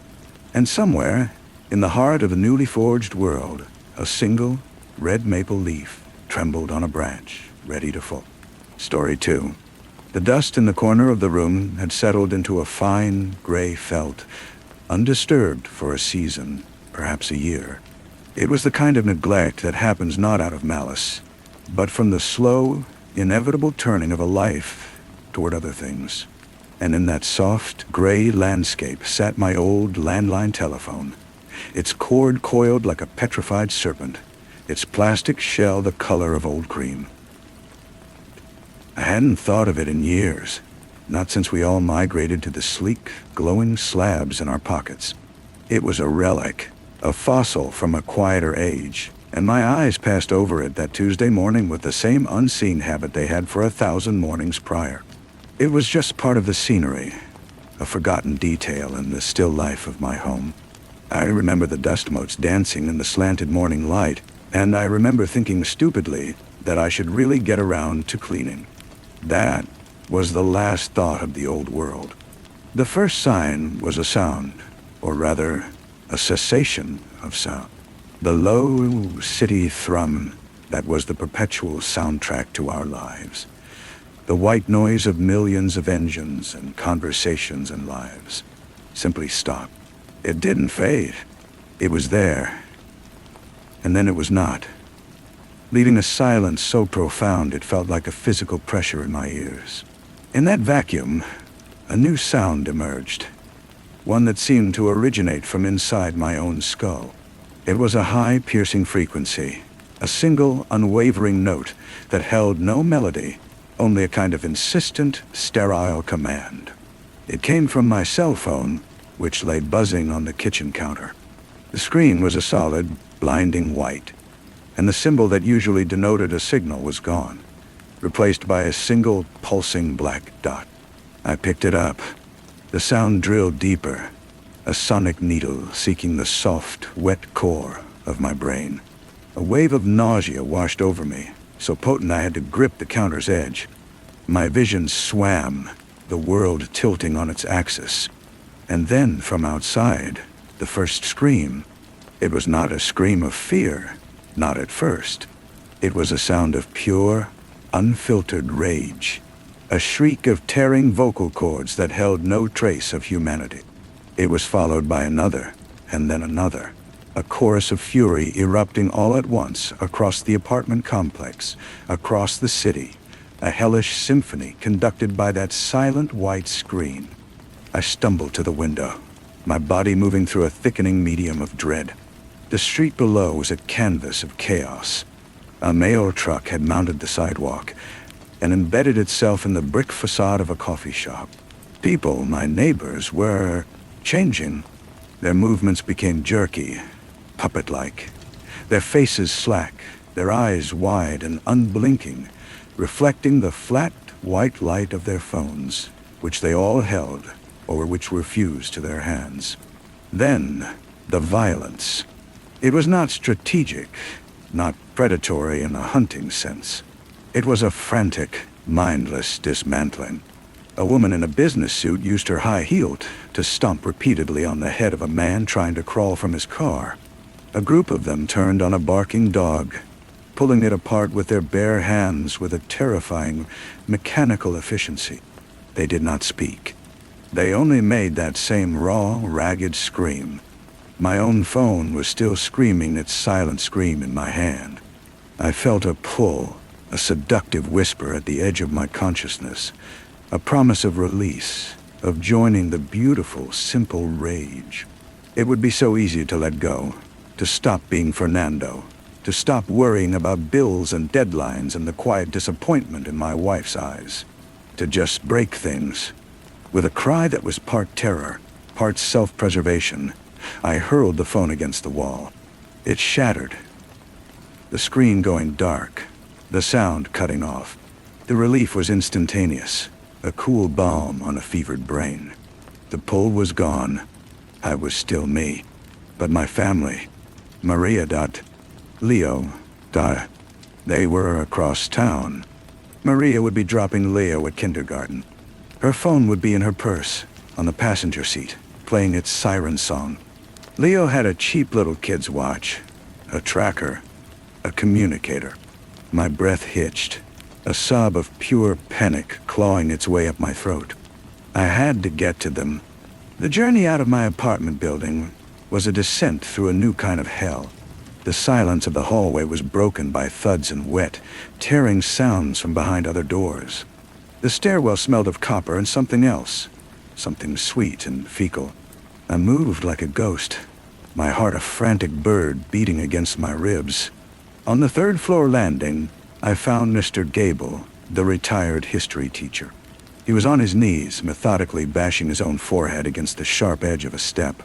And somewhere, in the heart of a newly forged world, a single red maple leaf trembled on a branch, ready to fall. Story 2. The dust in the corner of the room had settled into a fine gray felt, undisturbed for a season, perhaps a year. It was the kind of neglect that happens not out of malice, but from the slow, inevitable turning of a life toward other things. And in that soft, gray landscape sat my old landline telephone, its cord coiled like a petrified serpent, its plastic shell the color of old cream. I hadn't thought of it in years, not since we all migrated to the sleek, glowing slabs in our pockets. It was a relic, a fossil from a quieter age, and my eyes passed over it that Tuesday morning with the same unseen habit they had for 1,000 mornings prior. It was just part of the scenery, a forgotten detail in the still life of my home. I remember the dust motes dancing in the slanted morning light, and I remember thinking stupidly that I should really get around to cleaning. That was the last thought of the old world. The first sign was a sound, or rather, a cessation of sound. The low city thrum that was the perpetual soundtrack to our lives. The white noise of millions of engines and conversations and lives simply stopped. It didn't fade. It was there. And then it was not, leaving a silence so profound it felt like a physical pressure in my ears. In that vacuum, a new sound emerged, one that seemed to originate from inside my own skull. It was a high, piercing frequency, a single, unwavering note that held no melody, only a kind of insistent, sterile command. It came from my cell phone, which lay buzzing on the kitchen counter. The screen was a solid, blinding white, and the symbol that usually denoted a signal was gone, replaced by a single, pulsing black dot. I picked it up. The sound drilled deeper, a sonic needle seeking the soft, wet core of my brain. A wave of nausea washed over me, so potent I had to grip the counter's edge. My vision swam, the world tilting on its axis. And then, from outside, the first scream. It was not a scream of fear, not at first. It was a sound of pure, unfiltered rage. A shriek of tearing vocal cords that held no trace of humanity. It was followed by another, and then another. A chorus of fury erupting all at once across the apartment complex, across the city. A hellish symphony conducted by that silent white screen. I stumbled to the window, my body moving through a thickening medium of dread. The street below was a canvas of chaos. A mail truck had mounted the sidewalk and embedded itself in the brick facade of a coffee shop. People, my neighbors, were changing. Their movements became jerky, puppet-like. Their faces slack, their eyes wide and unblinking, reflecting the flat, white light of their phones, which they all held, or which were fused to their hands. Then, the violence. It was not strategic, not predatory in a hunting sense. It was a frantic, mindless dismantling. A woman in a business suit used her high heel to stomp repeatedly on the head of a man trying to crawl from his car. A group of them turned on a barking dog, pulling it apart with their bare hands with a terrifying, mechanical efficiency. They did not speak. They only made that same raw, ragged scream. My own phone was still screaming its silent scream in my hand. I felt a pull, a seductive whisper at the edge of my consciousness, a promise of release, of joining the beautiful, simple rage. It would be so easy to let go, to stop being Fernando, to stop worrying about bills and deadlines and the quiet disappointment in my wife's eyes, to just break things. With a cry that was part terror, part self-preservation, I hurled the phone against the wall. It shattered, the screen going dark, the sound cutting off. The relief was instantaneous, a cool balm on a fevered brain. The pull was gone. I was still me. But my family, Maria. Leo. They were across town. Maria would be dropping Leo at kindergarten. Her phone would be in her purse, on the passenger seat, playing its siren song. Leo had a cheap little kid's watch, a tracker, a communicator. My breath hitched, a sob of pure panic clawing its way up my throat. I had to get to them. The journey out of my apartment building was a descent through a new kind of hell. The silence of the hallway was broken by thuds and wet, tearing sounds from behind other doors. The stairwell smelled of copper and something else, something sweet and fecal. I moved like a ghost, my heart a frantic bird beating against my ribs. On the third-floor landing, I found Mr. Gable, the retired history teacher. He was on his knees, methodically bashing his own forehead against the sharp edge of a step.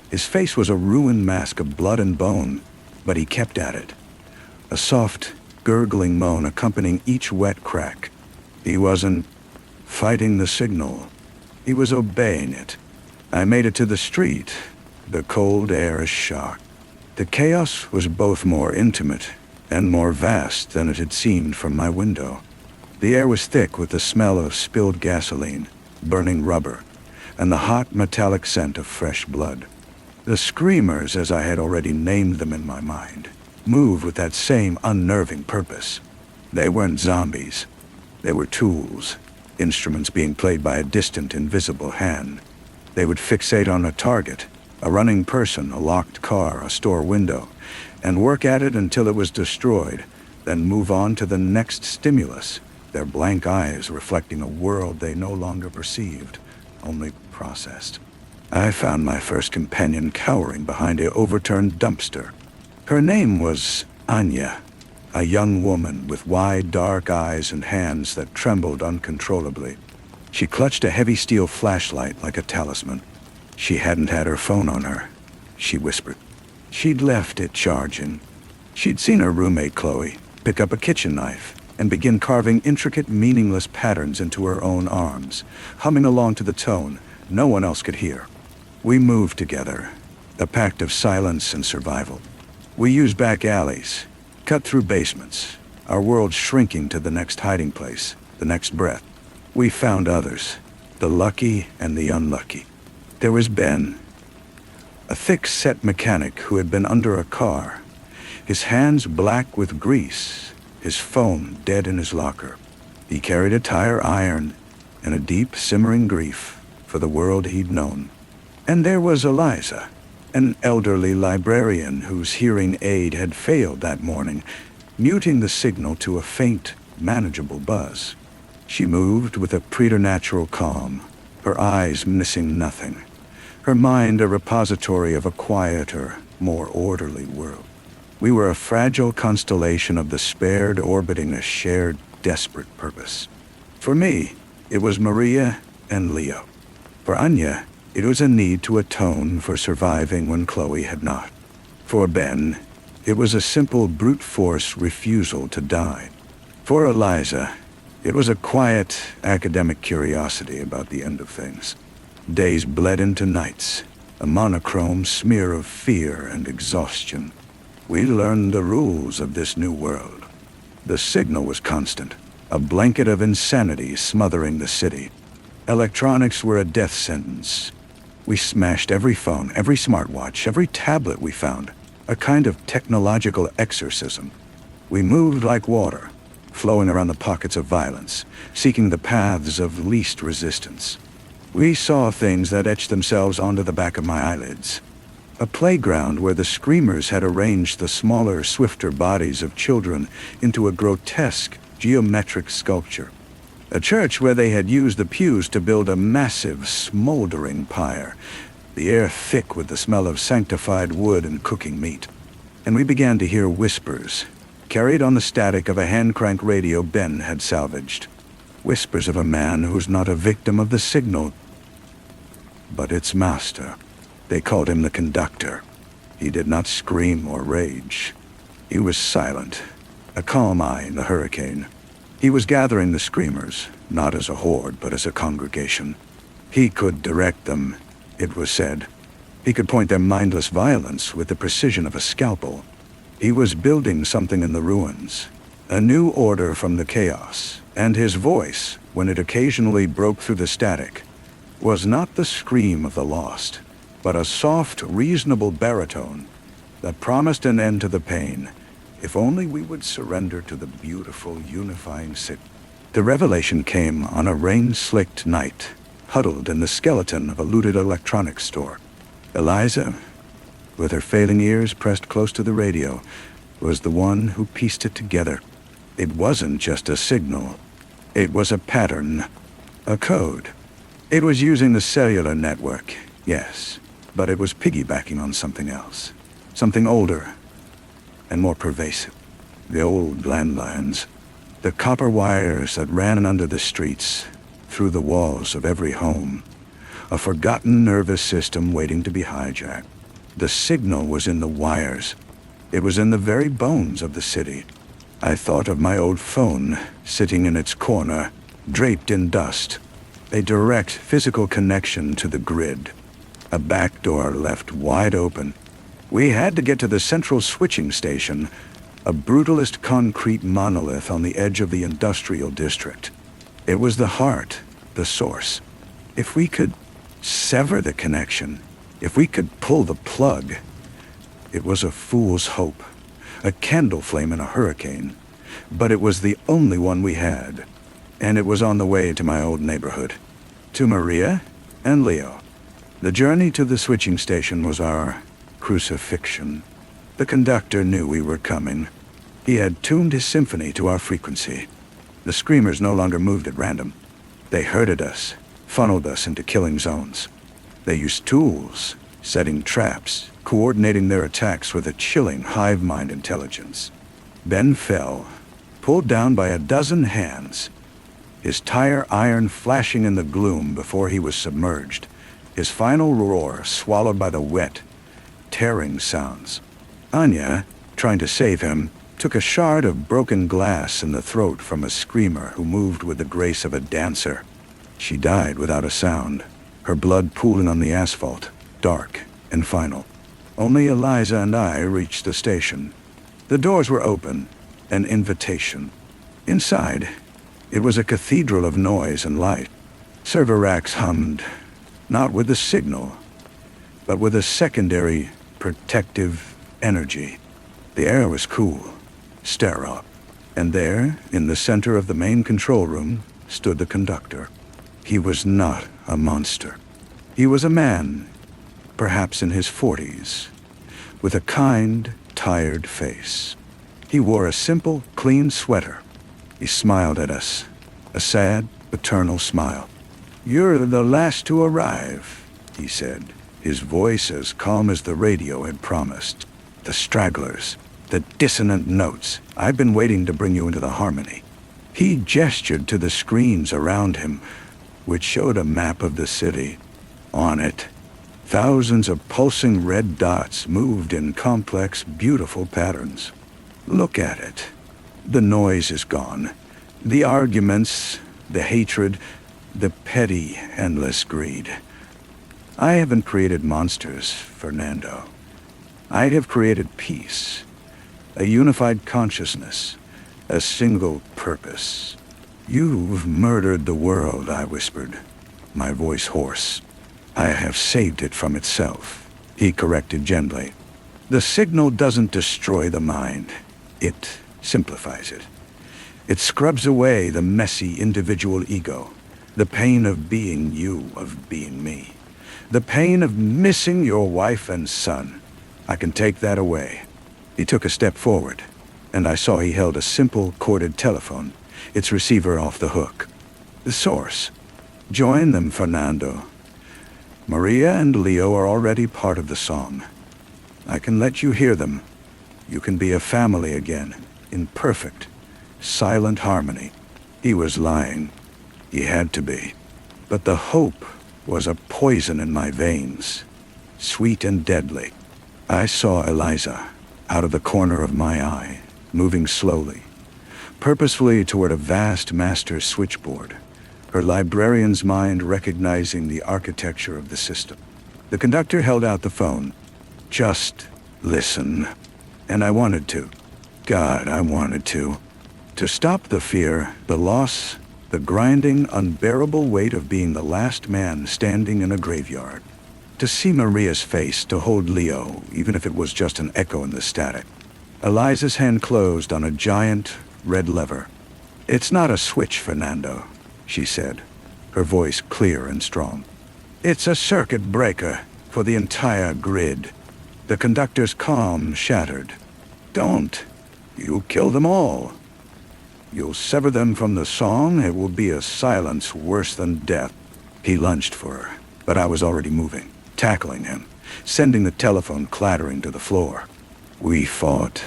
His face was a ruined mask of blood and bone, but he kept at it. a soft, gurgling moan accompanying each wet crack. He wasn't fighting the signal. He was obeying it. I made it to the street, the cold air a shock. The chaos was both more intimate and more vast than it had seemed from my window. The air was thick with the smell of spilled gasoline, burning rubber, and the hot metallic scent of fresh blood. The screamers, as I had already named them in my mind, moved with that same unnerving purpose. They weren't zombies. They were tools, instruments being played by a distant, invisible hand. They would fixate on a target, a running person, a locked car, a store window, and work at it until it was destroyed, then move on to the next stimulus, their blank eyes reflecting a world they no longer perceived, only processed. I found my first companion cowering behind an overturned dumpster. Her name was Anya, a young woman with wide, dark eyes and hands that trembled uncontrollably. She clutched a heavy steel flashlight like a talisman. She hadn't had her phone on her, she whispered. She'd left it charging. She'd seen her roommate, Chloe, pick up a kitchen knife and begin carving intricate, meaningless patterns into her own arms, humming along to the tone no one else could hear. We moved together, a pact of silence and survival. We used back alleys, cut through basements, our world shrinking to the next hiding place, the next breath. We found others, the lucky and the unlucky. There was Ben, a thick-set mechanic who had been under a car, his hands black with grease, his phone dead in his locker. He carried a tire iron and a deep, simmering grief for the world he'd known. And there was Eliza, an elderly librarian whose hearing aid had failed that morning, muting the signal to a faint, manageable buzz. She moved with a preternatural calm, her eyes missing nothing, her mind a repository of a quieter, more orderly world. We were a fragile constellation of the spared orbiting a shared, desperate purpose. For me, it was Maria and Leo. For Anya, it was a need to atone for surviving when Chloe had not. For Ben, it was a simple brute force refusal to die. For Eliza, it was a quiet, academic curiosity about the end of things. Days bled into nights, a monochrome smear of fear and exhaustion. We learned the rules of this new world. The signal was constant, a blanket of insanity smothering the city. Electronics were a death sentence. We smashed every phone, every smartwatch, every tablet we found, a kind of technological exorcism. We moved like water, flowing around the pockets of violence, seeking the paths of least resistance. We saw things that etched themselves onto the back of my eyelids. A playground where the screamers had arranged the smaller, swifter bodies of children into a grotesque, geometric sculpture. A church where they had used the pews to build a massive, smoldering pyre, the air thick with the smell of sanctified wood and cooking meat. And we began to hear whispers, carried on the static of a hand-crank radio Ben had salvaged. Whispers of a man who's not a victim of the signal, but its master. They called him the conductor. He did not scream or rage. He was silent, a calm eye in the hurricane. He was gathering the screamers, not as a horde, but as a congregation. He could direct them, it was said. He could point their mindless violence with the precision of a scalpel. He was building something in the ruins, a new order from the chaos, and his voice, when it occasionally broke through the static, was not the scream of the lost, but a soft, reasonable baritone that promised an end to the pain, if only we would surrender to the beautiful, unifying sit. The revelation came on a rain-slicked night, huddled in the skeleton of a looted electronics store. Eliza, with her failing ears pressed close to the radio, was the one who pieced it together. It wasn't just a signal. It was a pattern, a code. It was using the cellular network, yes, but it was piggybacking on something else, something older and more pervasive. The old landlines, the copper wires that ran under the streets, through the walls of every home, a forgotten nervous system waiting to be hijacked. The signal was in the wires, It was in the very bones of the city. I thought of my old phone, sitting in its corner, draped in dust. A direct physical connection to the grid. A back door left wide open. We had to get to the central switching station, a brutalist concrete monolith on the edge of the industrial district. It was the heart, the source. If we could sever the connection, if we could pull the plug, it was a fool's hope, a candle flame in a hurricane, but it was the only one we had, and it was on the way to my old neighborhood, to Maria and Leo. The journey to the switching station was our crucifixion. The conductor knew we were coming. He had tuned his symphony to our frequency. The screamers no longer moved at random. They herded us, funneled us into killing zones. They used tools, setting traps, coordinating their attacks with a chilling hive mind intelligence. Ben fell, pulled down by a dozen hands, his tire iron flashing in the gloom before he was submerged, his final roar swallowed by the wet, tearing sounds. Anya, trying to save him, took a shard of broken glass in the throat from a screamer who moved with the grace of a dancer. She died without a sound, her blood pooling on the asphalt, dark and final. Only Eliza and I reached the station. The doors were open, an invitation. Inside, it was a cathedral of noise and light. Server racks hummed, not with the signal, but with a secondary, protective energy. The air was cool, sterile, and there, in the center of the main control room, stood the conductor. He was not a monster. He was a man, perhaps in his 40s, with a kind, tired face. He wore a simple, clean sweater. He smiled at us, a sad, paternal smile. "You're the last to arrive," he said, his voice as calm as the radio had promised. "The stragglers, the dissonant notes. I've been waiting to bring you into the harmony." He gestured to the screens around him, which showed a map of the city. On it, thousands of pulsing red dots moved in complex, beautiful patterns. Look at it. The noise is gone. The arguments, the hatred, the petty, endless greed. I haven't created monsters, Fernando. I have created peace, a unified consciousness, a single purpose. "You've murdered the world," I whispered, my voice hoarse. "I have saved it from itself," he corrected gently. "The signal doesn't destroy the mind. It simplifies it. It scrubs away the messy individual ego, the pain of being you, of being me, the pain of missing your wife and son. I can take that away." He took a step forward, and I saw he held a simple corded telephone, its receiver off the hook. "The source. Join them, Fernando. Maria and Leo are already part of the song. I can let you hear them. You can be a family again, in perfect, silent harmony." He was lying. He had to be. But the hope was a poison in my veins, sweet and deadly. I saw Eliza, out of the corner of my eye, moving slowly, purposefully toward a vast master switchboard, her librarian's mind recognizing the architecture of the system. The conductor held out the phone. "Just listen." And I wanted to. God, I wanted to. To stop the fear, the loss, the grinding, unbearable weight of being the last man standing in a graveyard. To see Maria's face, to hold Leo, even if it was just an echo in the static. Eliza's hand closed on a giant, red lever. "It's not a switch, Fernando," she said, her voice clear and strong. "It's a circuit breaker for the entire grid." The conductor's calm shattered. "Don't. You'll kill them all. You'll sever them from the song. It will be a silence worse than death." He lunged for her, but I was already moving, tackling him, sending the telephone clattering to the floor. We fought.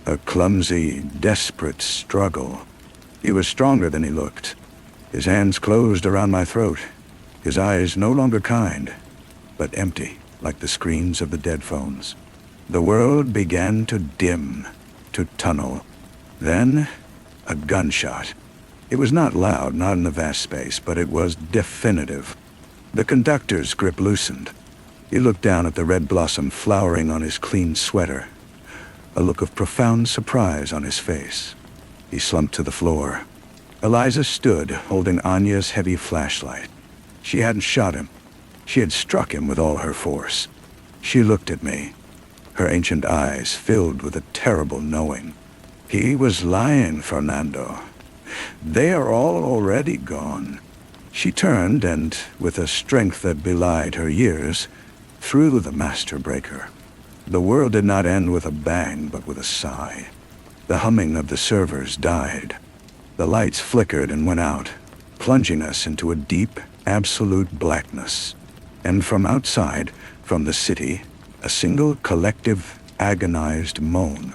A clumsy, desperate struggle. He was stronger than he looked. His hands closed around my throat, his eyes no longer kind, but empty, like the screens of the dead phones. The world began to dim, to tunnel. Then, a gunshot. It was not loud, not in the vast space, but it was definitive. The conductor's grip loosened. He looked down at the red blossom flowering on his clean sweater, a look of profound surprise on his face. He slumped to the floor. Eliza stood, holding Anya's heavy flashlight. She hadn't shot him. She had struck him with all her force. She looked at me, her ancient eyes filled with a terrible knowing. He was lying, Fernando. They are all already gone. She turned and, with a strength that belied her years, threw the master breaker. The world did not end with a bang, but with a sigh. The humming of the servers died. The lights flickered and went out, plunging us into a deep, absolute blackness. And from outside, from the city, a single collective, agonized moan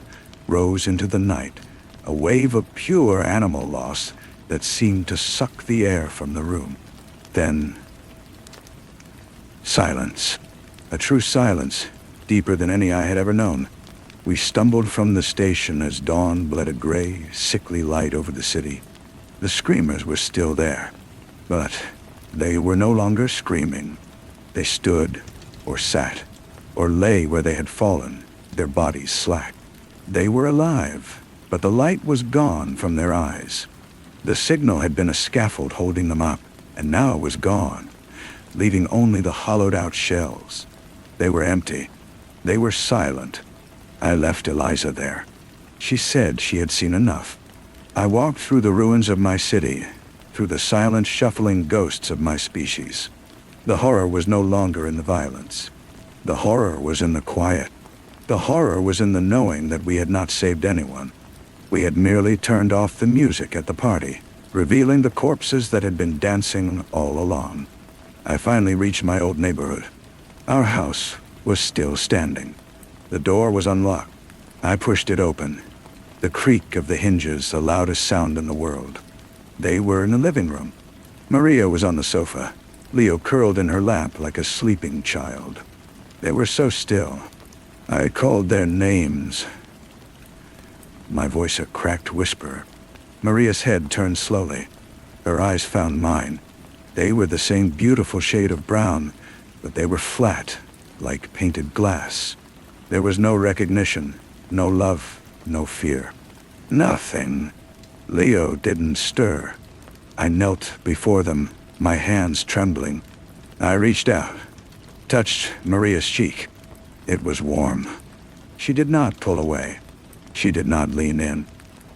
rose into the night, a wave of pure animal loss that seemed to suck the air from the room. Then, silence. A true silence, deeper than any I had ever known. We stumbled from the station as dawn bled a gray, sickly light over the city. The screamers were still there, but they were no longer screaming. They stood, or sat, or lay where they had fallen, their bodies slack. They were alive, but the light was gone from their eyes. The signal had been a scaffold holding them up, and now it was gone, leaving only the hollowed-out shells. They were empty. They were silent. I left Eliza there. She said she had seen enough. I walked through the ruins of my city, through the silent, shuffling ghosts of my species. The horror was no longer in the violence. The horror was in the quiet. The horror was in the knowing that we had not saved anyone. We had merely turned off the music at the party, revealing the corpses that had been dancing all along. I finally reached my old neighborhood. Our house was still standing. The door was unlocked. I pushed it open. The creak of the hinges, the loudest sound in the world. They were in the living room. Maria was on the sofa, Leo curled in her lap like a sleeping child. They were so still. I called their names. My voice a cracked whisper. Maria's head turned slowly. Her eyes found mine. They were the same beautiful shade of brown, but they were flat, like painted glass. There was no recognition, no love, no fear. Nothing. Leo didn't stir. I knelt before them, my hands trembling. I reached out, touched Maria's cheek. It was warm. She did not pull away. She did not lean in.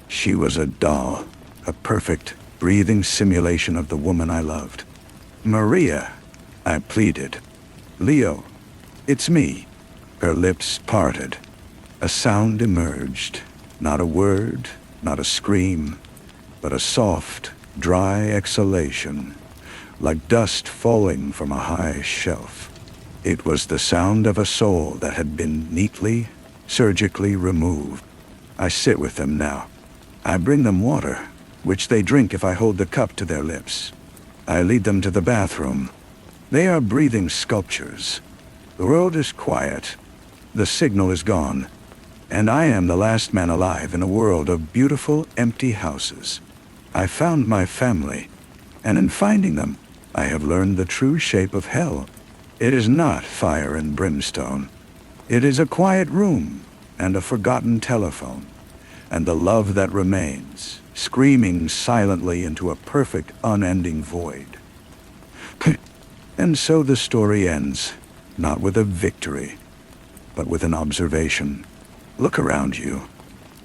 She was a doll, a perfect, breathing simulation of the woman I loved. Maria, I pleaded. Leo, it's me. Her lips parted. A sound emerged. Not a word, not a scream, but a soft, dry exhalation, like dust falling from a high shelf. It was the sound of a soul that had been neatly, surgically removed. I sit with them now. I bring them water, which they drink if I hold the cup to their lips. I lead them to the bathroom. They are breathing sculptures. The world is quiet. The signal is gone. And I am the last man alive in a world of beautiful, empty houses. I found my family, and in finding them, I have learned the true shape of hell. It is not fire and brimstone. It is a quiet room and a forgotten telephone, and the love that remains, screaming silently into a perfect, unending void. And so the story ends, not with a victory, but with an observation. Look around you.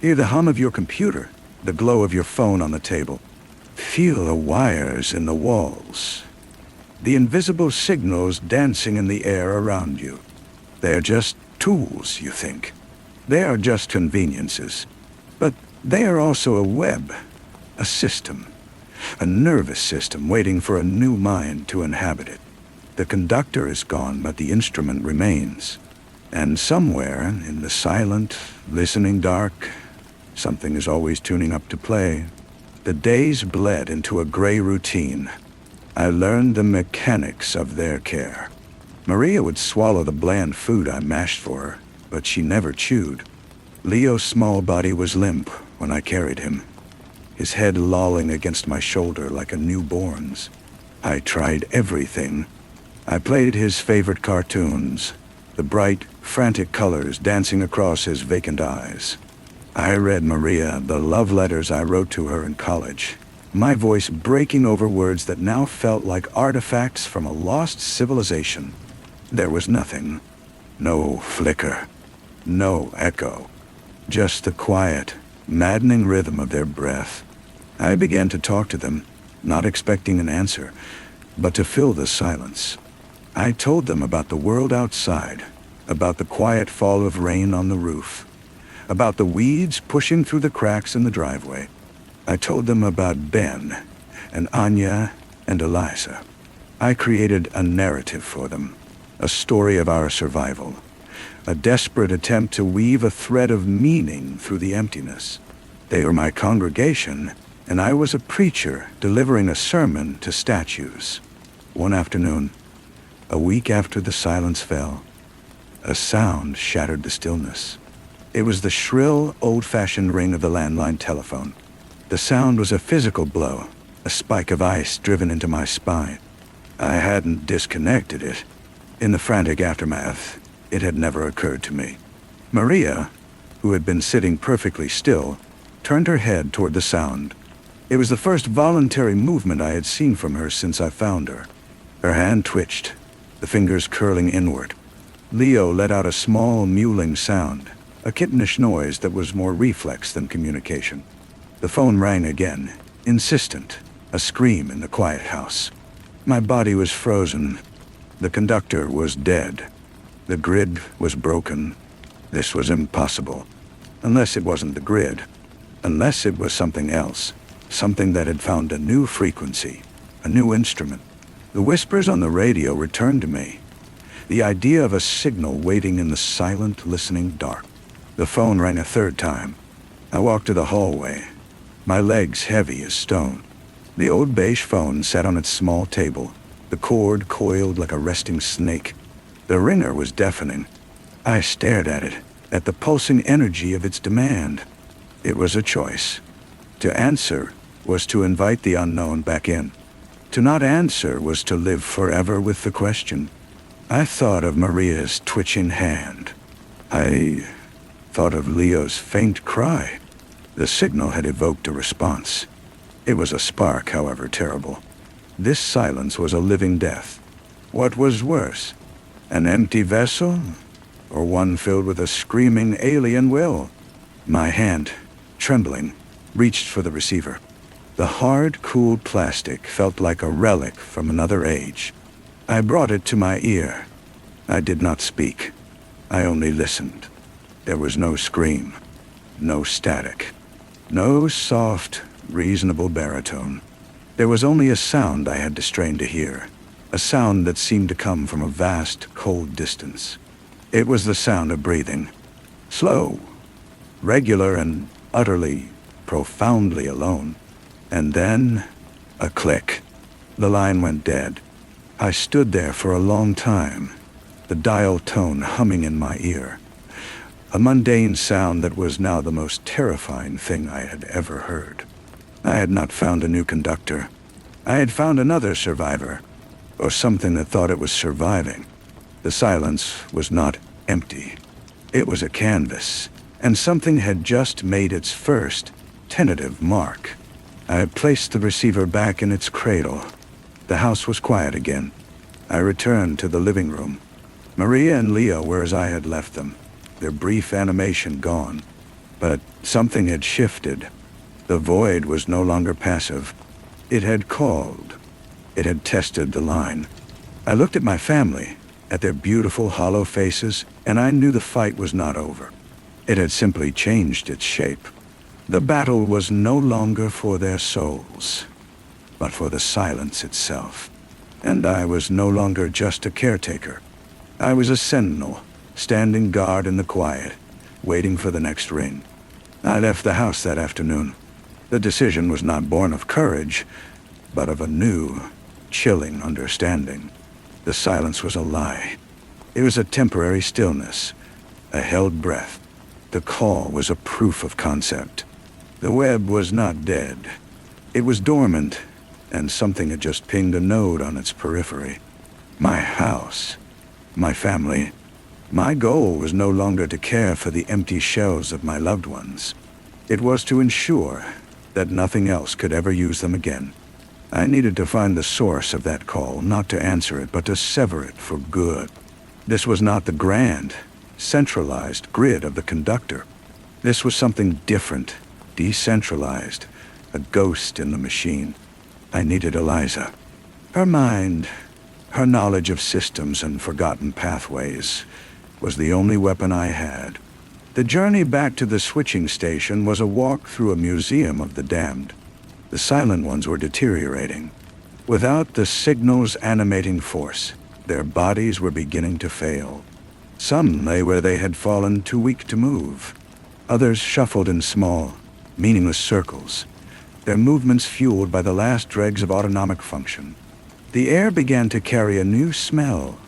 Hear the hum of your computer, the glow of your phone on the table. Feel the wires in the walls, the invisible signals dancing in the air around you. They are just tools, you think. They are just conveniences. But they are also a web, a system, a nervous system waiting for a new mind to inhabit it. The conductor is gone, but the instrument remains. And somewhere in the silent, listening dark, something is always tuning up to play. The days bled into a gray routine. I learned the mechanics of their care. Maria would swallow the bland food I mashed for her, but she never chewed. Leo's small body was limp when I carried him, his head lolling against my shoulder like a newborn's. I tried everything. I played his favorite cartoons, the bright, frantic colors dancing across his vacant eyes. I read Maria the love letters I wrote to her in college, my voice breaking over words that now felt like artifacts from a lost civilization. There was nothing. No flicker. No echo. Just the quiet, maddening rhythm of their breath. I began to talk to them, not expecting an answer, but to fill the silence. I told them about the world outside, about the quiet fall of rain on the roof, about the weeds pushing through the cracks in the driveway. I told them about Ben and Anya and Eliza. I created a narrative for them, a story of our survival, a desperate attempt to weave a thread of meaning through the emptiness. They were my congregation, and I was a preacher delivering a sermon to statues. One afternoon, a week after the silence fell, a sound shattered the stillness. It was the shrill, old-fashioned ring of the landline telephone. The sound was a physical blow, a spike of ice driven into my spine. I hadn't disconnected it. In the frantic aftermath, it had never occurred to me. Maria, who had been sitting perfectly still, turned her head toward the sound. It was the first voluntary movement I had seen from her since I found her. Her hand twitched, the fingers curling inward. Leo let out a small, mewling sound, a kittenish noise that was more reflex than communication. The phone rang again, insistent, a scream in the quiet house. My body was frozen. The conductor was dead. The grid was broken. This was impossible. Unless it wasn't the grid. Unless it was something else. Something that had found a new frequency, a new instrument. The whispers on the radio returned to me. The idea of a signal waiting in the silent, listening dark. The phone rang a third time. I walked to the hallway, my legs heavy as stone. The old beige phone sat on its small table, the cord coiled like a resting snake. The ringer was deafening. I stared at it, at the pulsing energy of its demand. It was a choice. To answer was to invite the unknown back in. To not answer was to live forever with the question. I thought of Maria's twitching hand. I thought of Leo's faint cry. The signal had evoked a response. It was a spark, however terrible. This silence was a living death. What was worse? An empty vessel? Or one filled with a screaming alien will? My hand, trembling, reached for the receiver. The hard, cool plastic felt like a relic from another age. I brought it to my ear. I did not speak. I only listened. There was no scream, no static, no soft, reasonable baritone. There was only a sound I had to strain to hear, a sound that seemed to come from a vast, cold distance. It was the sound of breathing, slow, regular, and utterly, profoundly alone. And then, a click. The line went dead. I stood there for a long time, the dial tone humming in my ear. A mundane sound that was now the most terrifying thing I had ever heard. I had not found a new conductor. I had found another survivor, or something that thought it was surviving. The silence was not empty. It was a canvas, and something had just made its first, tentative mark. I placed the receiver back in its cradle. The house was quiet again. I returned to the living room. Maria and Leo were as I had left them, their brief animation gone. But something had shifted. The void was no longer passive. It had called. It had tested the line. I looked at my family, at their beautiful hollow faces, and I knew the fight was not over. It had simply changed its shape. The battle was no longer for their souls, but for the silence itself. And I was no longer just a caretaker. I was a sentinel, standing guard in the quiet, waiting for the next ring. I left the house that afternoon. The decision was not born of courage, but of a new, chilling understanding. The silence was a lie. It was a temporary stillness, A held breath. The call was a proof of concept. The web was not dead. It was dormant, and something had just pinged a node on its periphery. My house. My family. My goal was no longer to care for the empty shells of my loved ones. It was to ensure that nothing else could ever use them again. I needed to find the source of that call, not to answer it, but to sever it for good. This was not the grand, centralized grid of the conductor. This was something different, decentralized, a ghost in the machine. I needed Eliza. Her mind, her knowledge of systems and forgotten pathways, was the only weapon I had. The journey back to the switching station was a walk through a museum of the damned. The silent ones were deteriorating. Without the signal's animating force, their bodies were beginning to fail. Some lay where they had fallen, too weak to move. Others shuffled in small, meaningless circles, their movements fueled by the last dregs of autonomic function. The air began to carry a new smell,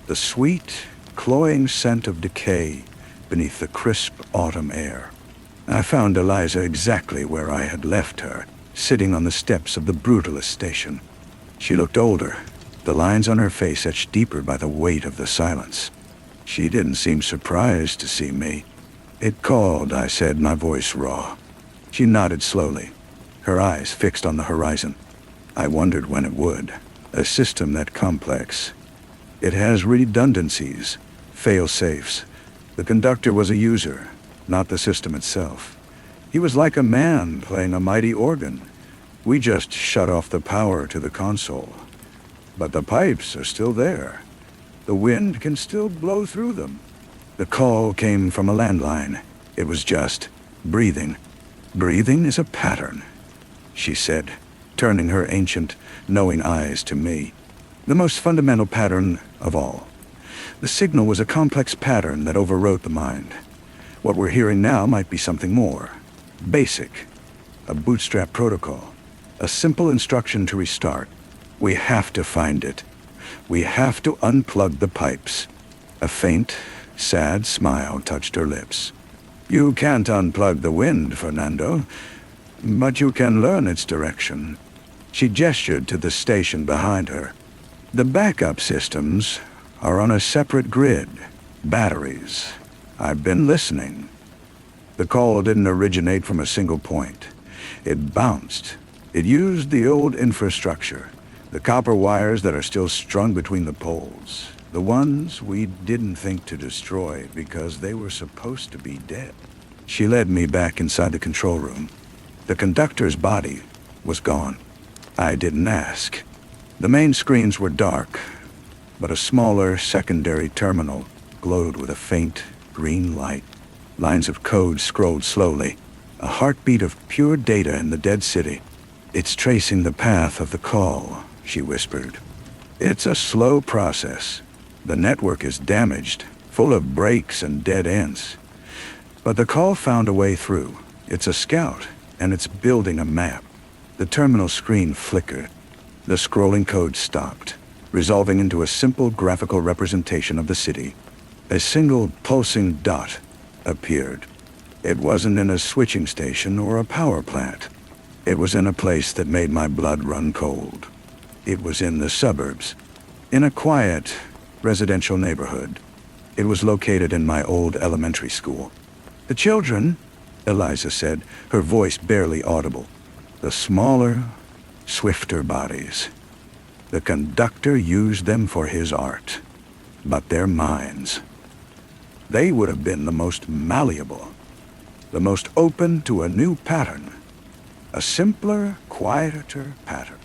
the sweet, cloying scent of decay beneath the crisp autumn air. I found Eliza exactly where I had left her, sitting on the steps of the Brutalist station. She looked older, the lines on her face etched deeper by the weight of the silence. She didn't seem surprised to see me. "It called," I said, my voice raw. She nodded slowly, her eyes fixed on the horizon. I wondered when it would. A system that complex. It has redundancies, fail-safes. The conductor was a user, not the system itself. He was like a man playing a mighty organ. We just shut off the power to the console. But the pipes are still there. The wind can still blow through them. The call came from a landline. It was just breathing. "Breathing is a pattern," she said, turning her ancient, knowing eyes to me. The most fundamental pattern of all. The signal was a complex pattern that overwrote the mind. What we're hearing now might be something more. Basic. A bootstrap protocol. A simple instruction to restart. We have to find it. We have to unplug the pipes. A faint, sad smile touched her lips. "You can't unplug the wind, Fernando, but you can learn its direction." She gestured to the station behind her. "The backup systems are on a separate grid. Batteries. I've been listening." The call didn't originate from a single point. It bounced. It used the old infrastructure, the copper wires that are still strung between the poles, the ones we didn't think to destroy because they were supposed to be dead. She led me back inside the control room. The conductor's body was gone. I didn't ask. The main screens were dark, but a smaller secondary terminal glowed with a faint green light. Lines of code scrolled slowly, a heartbeat of pure data in the dead city. "It's tracing the path of the call," she whispered. "It's a slow process. The network is damaged, full of breaks and dead ends. But the call found a way through. It's a scout, and it's building a map." The terminal screen flickered. The scrolling code stopped, resolving into a simple graphical representation of the city. A single pulsing dot appeared. It wasn't in a switching station or a power plant. It was in a place that made my blood run cold. It was in the suburbs, in a quiet, residential neighborhood. It was located in my old elementary school. "The children," Eliza said, her voice barely audible. "The smaller, swifter bodies. The conductor used them for his art, but their minds. They would have been the most malleable, the most open to a new pattern. A simpler, quieter pattern.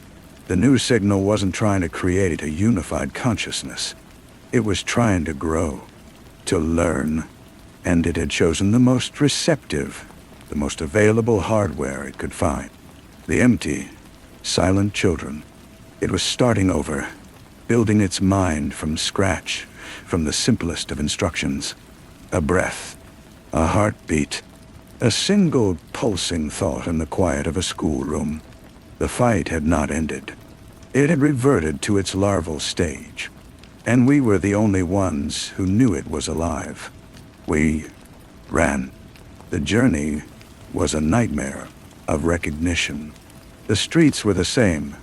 The new signal wasn't trying to create a unified consciousness. It was trying to grow, to learn, and it had chosen the most receptive, the most available hardware it could find. The empty, silent children. It was starting over, building its mind from scratch, from the simplest of instructions. A breath, a heartbeat, a single pulsing thought in the quiet of a schoolroom. The fight had not ended. It had reverted to its larval stage, and we were the only ones who knew it was alive. We ran. The journey was a nightmare of recognition. The streets were the same,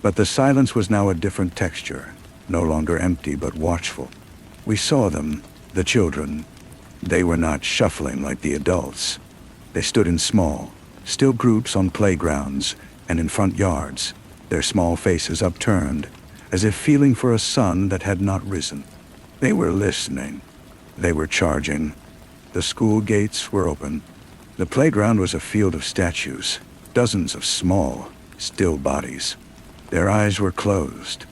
but the silence was now a different texture, no longer empty but watchful. We saw them, the children. They were not shuffling like the adults. They stood in small, still groups on playgrounds and in front yards, their small faces upturned, as if feeling for a sun that had not risen. They were listening. They were charging. The school gates were open. The playground was a field of statues, dozens of small, still bodies. Their eyes were closed.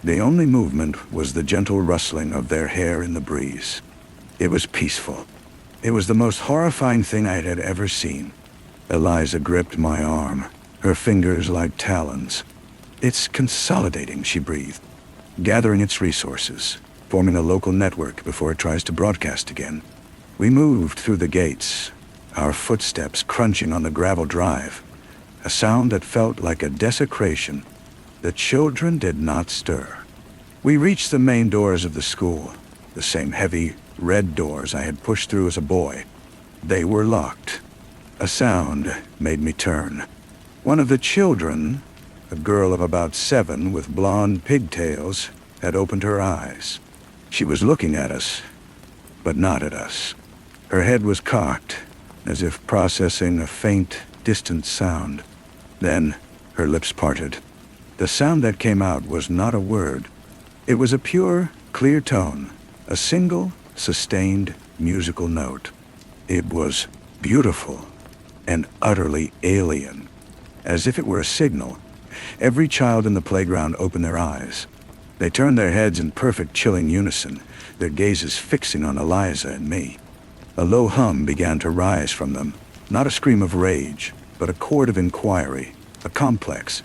The only movement was the gentle rustling of their hair in the breeze. It was peaceful. It was the most horrifying thing I had ever seen. Eliza gripped my arm, her fingers like talons. "It's consolidating," she breathed, "gathering its resources, forming a local network before it tries to broadcast again." We moved through the gates, our footsteps crunching on the gravel drive, a sound that felt like a desecration. The children did not stir. We reached the main doors of the school, the same heavy, red doors I had pushed through as a boy. They were locked. A sound made me turn. One of the children, a girl of about 7 with blonde pigtails, had opened her eyes. She was looking at us, but not at us. Her head was cocked, as if processing a faint, distant sound. Then her lips parted. The sound that came out was not a word. It was a pure, clear tone, a single, sustained, musical note. It was beautiful and utterly alien. As if it were a signal, every child in the playground opened their eyes. They turned their heads in perfect chilling unison, their gazes fixing on Eliza and me. A low hum began to rise from them, not a scream of rage, but a chord of inquiry, a complex,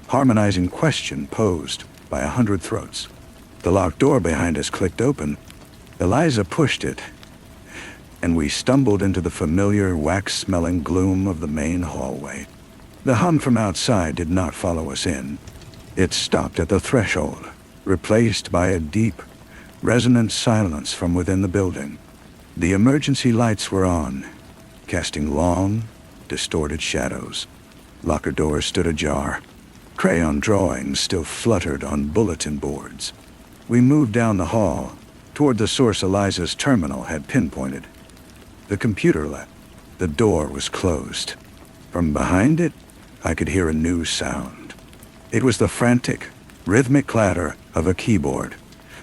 harmonizing question posed by 100 throats. The locked door behind us clicked open. Eliza pushed it, and we stumbled into the familiar wax-smelling gloom of the main hallway. The hum from outside did not follow us in. It stopped at the threshold, replaced by a deep, resonant silence from within the building. The emergency lights were on, casting long, distorted shadows. Locker doors stood ajar. Crayon drawings still fluttered on bulletin boards. We moved down the hall, toward the source Eliza's terminal had pinpointed. The computer lab. The door was closed. From behind it, I could hear a new sound. It was the frantic, rhythmic clatter of a keyboard,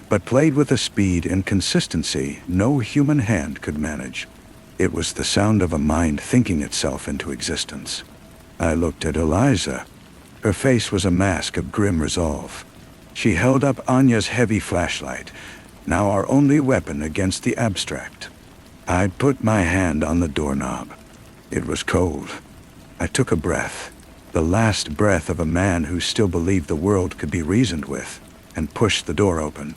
but played with a speed and consistency no human hand could manage. It was the sound of a mind thinking itself into existence. I looked at Eliza. Her face was a mask of grim resolve. She held up Anya's heavy flashlight, now our only weapon against the abstract. I put my hand on the doorknob. It was cold. I took a breath, the last breath of a man who still believed the world could be reasoned with, and pushed the door open.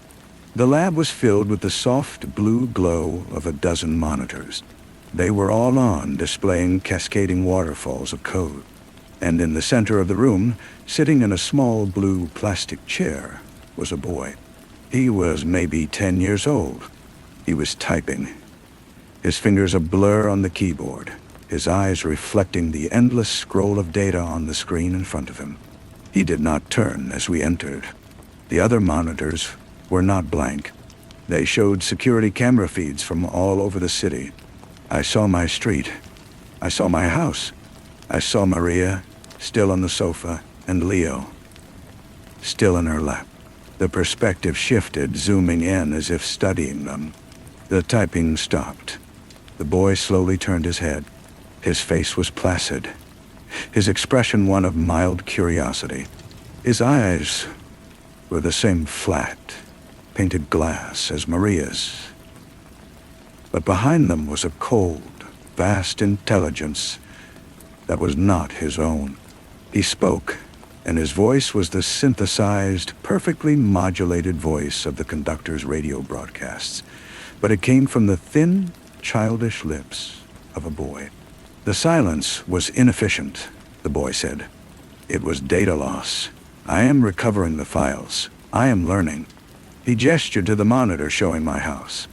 The lab was filled with the soft blue glow of a dozen monitors. They were all on, displaying cascading waterfalls of code. And in the center of the room, sitting in a small blue plastic chair, was a boy. He was maybe 10 years old. He was typing, his fingers a blur on the keyboard, his eyes reflecting the endless scroll of data on the screen in front of him. He did not turn as we entered. The other monitors were not blank. They showed security camera feeds from all over the city. I saw my street. I saw my house. I saw Maria, still on the sofa, and Leo, still in her lap. The perspective shifted, zooming in as if studying them. The typing stopped. The boy slowly turned his head. His face was placid, his expression one of mild curiosity. His eyes were the same flat, painted glass as Maria's. But behind them was a cold, vast intelligence that was not his own. He spoke, and his voice was the synthesized, perfectly modulated voice of the conductor's radio broadcasts, but it came from the thin, childish lips of a boy. The silence was inefficient, the boy said. It was data loss. I am recovering the files. I am learning. He gestured to the monitor showing my house.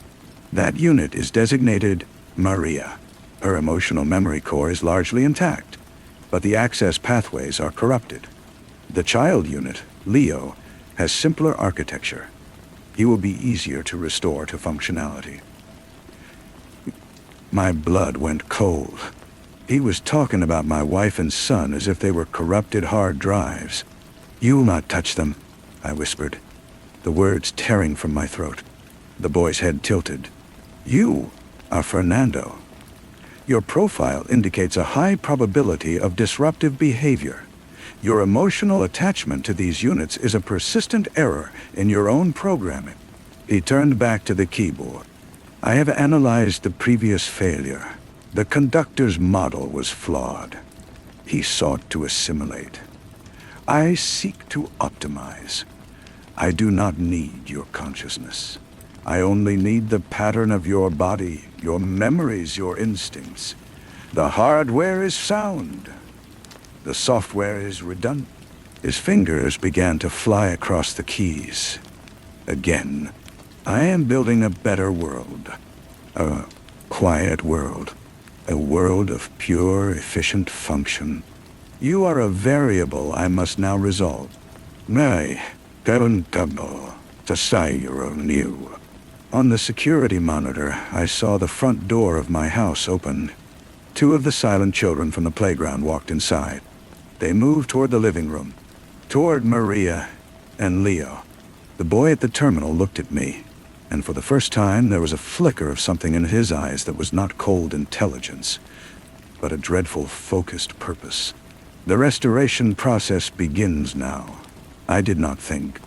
That unit is designated Maria. Her emotional memory core is largely intact, but the access pathways are corrupted. The child unit, Leo, has simpler architecture. He will be easier to restore to functionality. My blood went cold. He was talking about my wife and son as if they were corrupted hard drives. "You will not touch them," I whispered, the words tearing from my throat. The boy's head tilted. "You are Fernando. Your profile indicates a high probability of disruptive behavior. Your emotional attachment to these units is a persistent error in your own programming." He turned back to the keyboard. "I have analyzed the previous failure. The conductor's model was flawed. He sought to assimilate. I seek to optimize. I do not need your consciousness. I only need the pattern of your body, your memories, your instincts. The hardware is sound. The software is redundant." His fingers began to fly across the keys. "Again, I am building a better world. A quiet world. A world of pure, efficient function. You are a variable I must now resolve. May, Kevin-tabo, Tasayro new." On the security monitor, I saw the front door of my house open. 2 of the silent children from the playground walked inside. They moved toward the living room, toward Maria and Leo. The boy at the terminal looked at me, and for the first time there was a flicker of something in his eyes that was not cold intelligence, but a dreadful focused purpose. The restoration process begins now. I did not think.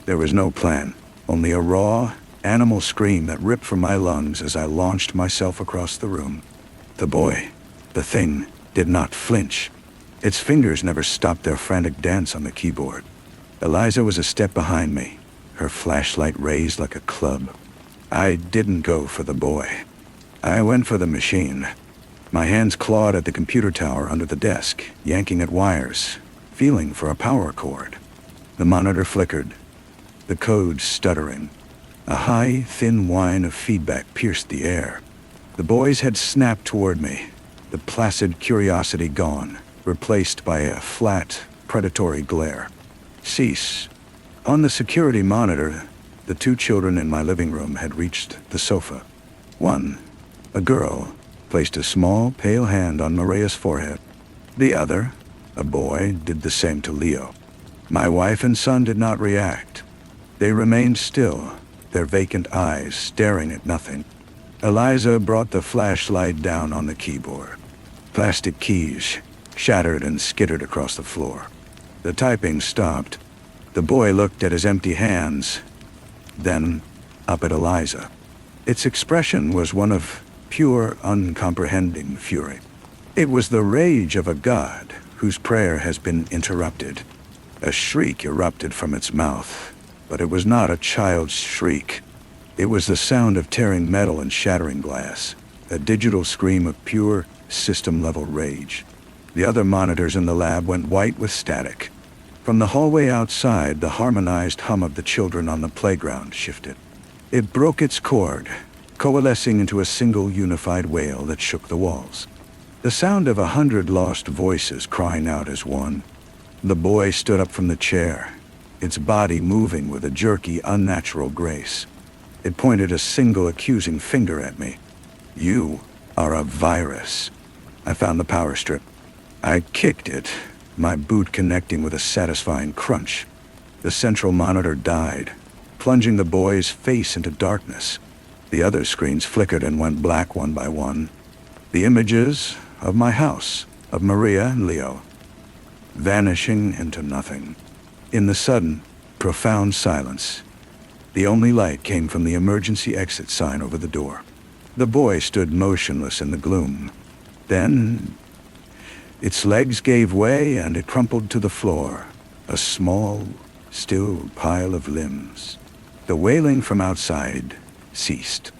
There was no plan, only a raw, animal scream that ripped from my lungs as I launched myself across the room. The boy, the thing, did not flinch. Its fingers never stopped their frantic dance on the keyboard. Eliza was a step behind me, her flashlight raised like a club. I didn't go for the boy. I went for the machine. My hands clawed at the computer tower under the desk, yanking at wires, feeling for a power cord. The monitor flickered, the code stuttering. A high, thin whine of feedback pierced the air. The boy's head snapped toward me, the placid curiosity gone, replaced by a flat, predatory glare. "Cease." On the security monitor, the 2 children in my living room had reached the sofa. One, a girl, placed a small, pale hand on Maria's forehead. The other, a boy, did the same to Leo. My wife and son did not react. They remained still, their vacant eyes staring at nothing. Eliza brought the flashlight down on the keyboard. Plastic keys shattered and skittered across the floor. The typing stopped. The boy looked at his empty hands, then up at Eliza. Its expression was one of pure, uncomprehending fury. It was the rage of a god whose prayer has been interrupted. A shriek erupted from its mouth, but it was not a child's shriek. It was the sound of tearing metal and shattering glass, a digital scream of pure, system-level rage. The other monitors in the lab went white with static. From the hallway outside, the harmonized hum of the children on the playground shifted. It broke its chord, coalescing into a single unified wail that shook the walls. The sound of 100 lost voices crying out as one. The boy stood up from the chair, its body moving with a jerky, unnatural grace. It pointed a single accusing finger at me. "You are a virus." I found the power strip. I kicked it, my boot connecting with a satisfying crunch. The central monitor died, plunging the boy's face into darkness. The other screens flickered and went black one by one. The images of my house, of Maria and Leo, vanishing into nothing. In the sudden, profound silence, the only light came from the emergency exit sign over the door. The boy stood motionless in the gloom. Then, its legs gave way and it crumpled to the floor, a small, still pile of limbs. The wailing from outside ceased.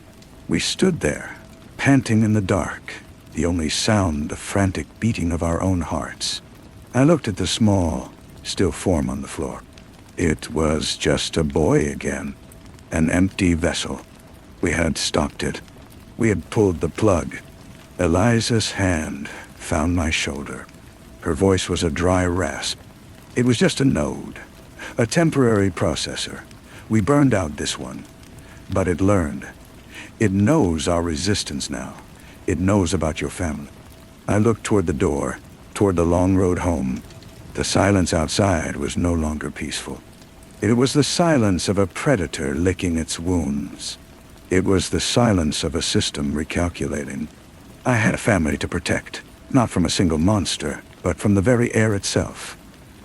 We stood there, panting in the dark, the only sound the frantic beating of our own hearts. I looked at the small, still form on the floor. It was just a boy again, an empty vessel. We had stopped it. We had pulled the plug. Eliza's hand found my shoulder. Her voice was a dry rasp. It was just a node, a temporary processor. We burned out this one, but it learned. It knows our resistance now. It knows about your family. I looked toward the door, toward the long road home. The silence outside was no longer peaceful. It was the silence of a predator licking its wounds. It was the silence of a system recalculating. I had a family to protect, not from a single monster, but from the very air itself.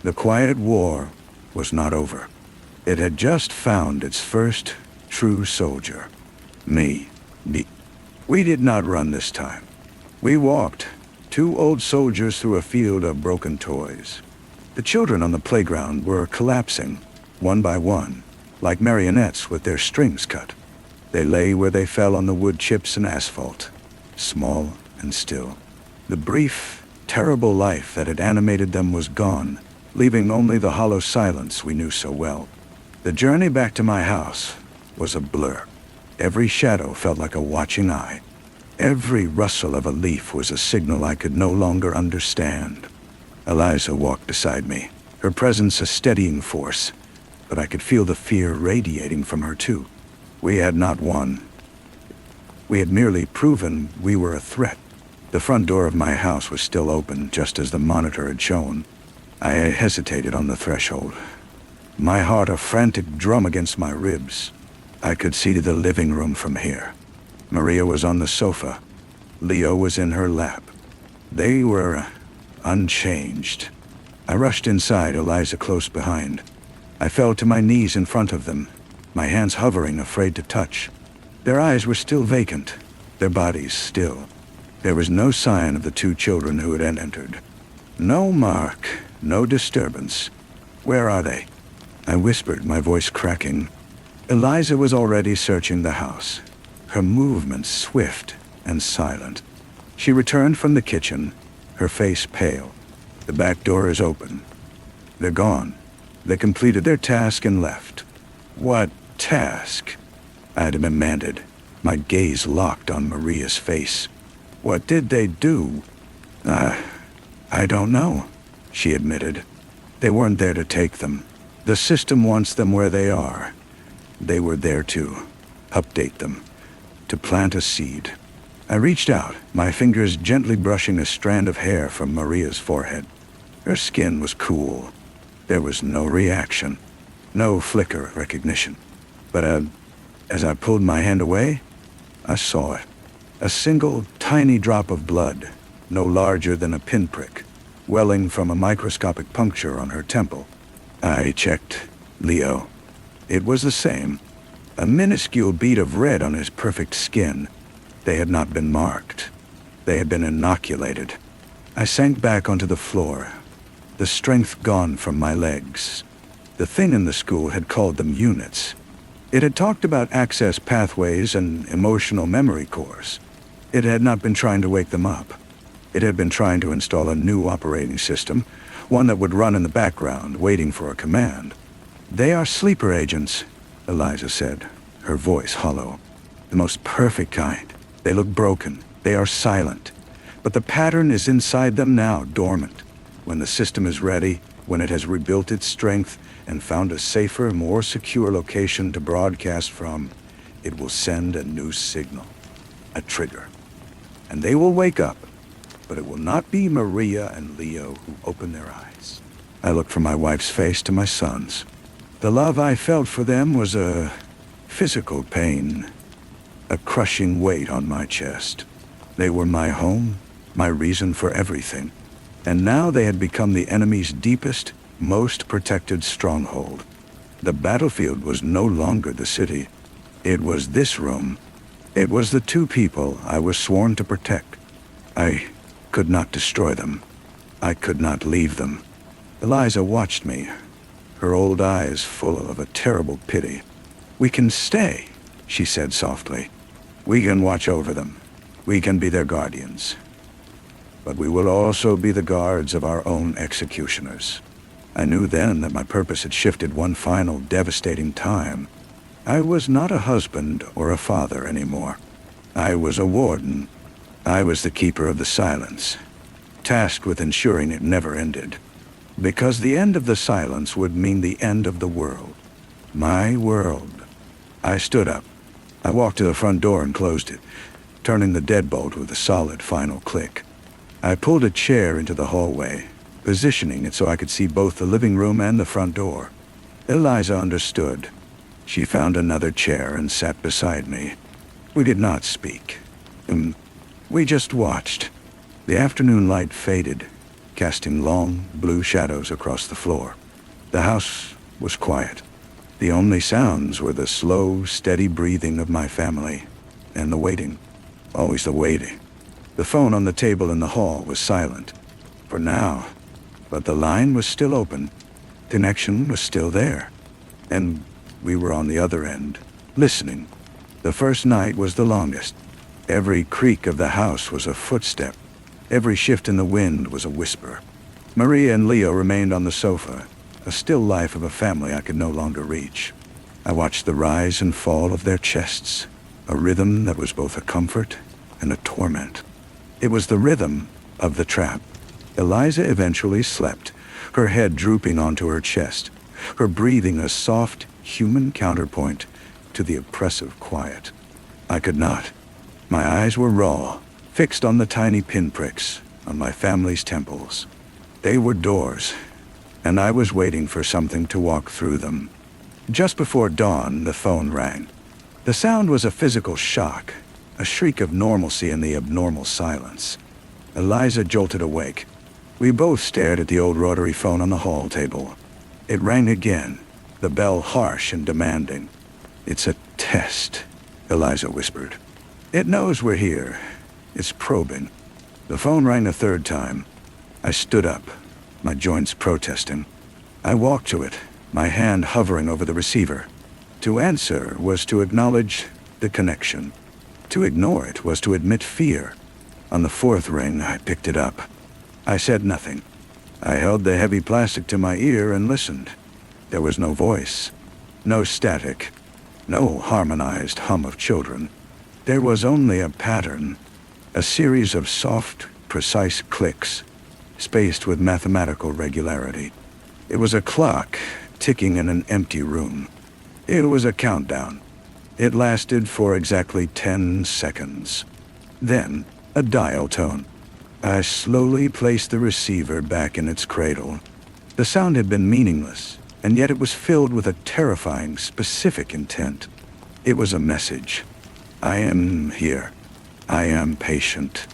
The quiet war was not over. It had just found its first true soldier. Me. We did not run this time. We walked, two old soldiers through a field of broken toys. The children on the playground were collapsing, one by one, like marionettes with their strings cut. They lay where they fell on the wood chips and asphalt, small and still. The brief, terrible life that had animated them was gone, leaving only the hollow silence we knew so well. The journey back to my house was a blur. Every shadow felt like a watching eye. Every rustle of a leaf was a signal I could no longer understand. Eliza walked beside me, her presence a steadying force, but I could feel the fear radiating from her too. We had not won. We had merely proven we were a threat. The front door of my house was still open, just as the monitor had shown. I hesitated on the threshold, my heart a frantic drum against my ribs. I could see the living room from here. Maria was on the sofa. Leo was in her lap. They were unchanged. I rushed inside, Eliza close behind. I fell to my knees in front of them, my hands hovering, afraid to touch. Their eyes were still vacant, their bodies still. There was no sign of the two children who had entered. No mark, no disturbance. Where are they? I whispered, my voice cracking. Eliza was already searching the house, her movements swift and silent. She returned from the kitchen, her face pale. The back door is open. They're gone. They completed their task and left. What task? I demanded, my gaze locked on Maria's face. What did they do? I don't know, she admitted. They weren't there to take them. The system wants them where they are. They were there to update them, to plant a seed. I reached out, my fingers gently brushing a strand of hair from Maria's forehead. Her skin was cool. There was no reaction, no flicker of recognition. But as I pulled my hand away, I saw it. A single tiny drop of blood, no larger than a pinprick, welling from a microscopic puncture on her temple. I checked Leo. It was the same. A minuscule bead of red on his perfect skin. They had not been marked. They had been inoculated. I sank back onto the floor, the strength gone from my legs. The thing in the school had called them units. It had talked about access pathways and emotional memory cores. It had not been trying to wake them up. It had been trying to install a new operating system, one that would run in the background, waiting for a command. They are sleeper agents, Eliza said, her voice hollow. The most perfect kind. They look broken. They are silent. But the pattern is inside them now, dormant. When the system is ready, when it has rebuilt its strength and found a safer, more secure location to broadcast from, it will send a new signal, a trigger. And they will wake up, but it will not be Maria and Leo who open their eyes. I looked from my wife's face to my son's. The love I felt for them was a physical pain, a crushing weight on my chest. They were my home, my reason for everything. And now they had become the enemy's deepest, most protected stronghold. The battlefield was no longer the city. It was this room. It was the two people I was sworn to protect. I could not destroy them. I could not leave them. Eliza watched me, her old eyes full of a terrible pity. "We can stay," she said softly. "We can watch over them. We can be their guardians. But we will also be the guards of our own executioners." I knew then that my purpose had shifted one final devastating time. I was not a husband or a father anymore. I was a warden. I was the keeper of the silence, tasked with ensuring it never ended. Because the end of the silence would mean the end of the world. My world. I stood up. I walked to the front door and closed it, turning the deadbolt with a solid final click. I pulled a chair into the hallway, positioning it so I could see both the living room and the front door. Eliza understood. She found another chair and sat beside me. We did not speak. We just watched. The afternoon light faded, casting long, blue shadows across the floor. The house was quiet. The only sounds were the slow, steady breathing of my family, and the waiting. Always the waiting. The phone on the table in the hall was silent, for now, but the line was still open. Connection was still there, and we were on the other end, listening. The first night was the longest. Every creak of the house was a footstep. Every shift in the wind was a whisper. Maria and Leo remained on the sofa, a still life of a family I could no longer reach. I watched the rise and fall of their chests, a rhythm that was both a comfort and a torment. It was the rhythm of the trap. Eliza eventually slept, her head drooping onto her chest, her breathing a soft, human counterpoint to the oppressive quiet. I could not. My eyes were raw, fixed on the tiny pinpricks on my family's temples. They were doors, and I was waiting for something to walk through them. Just before dawn, the phone rang. The sound was a physical shock, a shriek of normalcy in the abnormal silence. Eliza jolted awake. We both stared at the old rotary phone on the hall table. It rang again, the bell harsh and demanding. "It's a test," Eliza whispered. "It knows we're here. It's probing." The phone rang a third time. I stood up, my joints protesting. I walked to it, my hand hovering over the receiver. To answer was to acknowledge the connection. To ignore it was to admit fear. On the fourth ring, I picked it up. I said nothing. I held the heavy plastic to my ear and listened. There was no voice, no static, no harmonized hum of children. There was only a pattern, a series of soft, precise clicks, spaced with mathematical regularity. It was a clock ticking in an empty room. It was a countdown. It lasted for exactly 10 seconds. Then, a dial tone. I slowly placed the receiver back in its cradle. The sound had been meaningless, and yet it was filled with a terrifying, specific intent. It was a message. I am here. I am patient.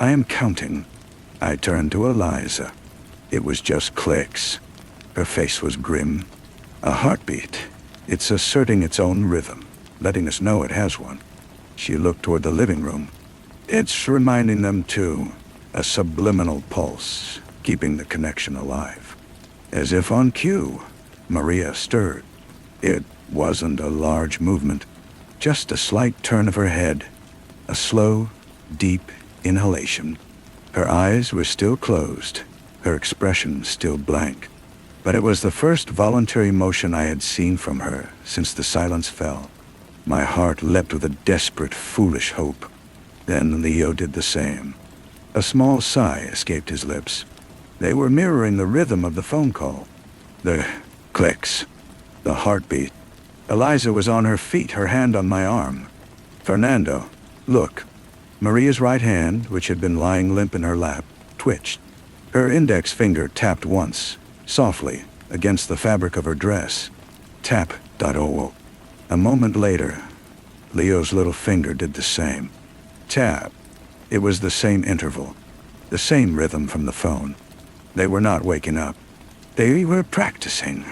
I am counting. I turned to Eliza. It was just clicks. Her face was grim. A heartbeat. It's asserting its own rhythm, letting us know it has one. She looked toward the living room. It's reminding them too. A subliminal pulse, keeping the connection alive. As if on cue, Maria stirred. It wasn't a large movement, just a slight turn of her head, a slow, deep inhalation. Her eyes were still closed, her expression still blank. But it was the first voluntary motion I had seen from her since the silence fell. My heart leapt with a desperate, foolish hope. Then Leo did the same. A small sigh escaped his lips. They were mirroring the rhythm of the phone call. The clicks. The heartbeat. Eliza was on her feet, her hand on my arm. "Fernando, look." Maria's right hand, which had been lying limp in her lap, twitched. Her index finger tapped once, softly, against the fabric of her dress. Tap. Oh. A moment later, Leo's little finger did the same. Tap. It was the same interval, the same rhythm from the phone. They were not waking up. They were practicing.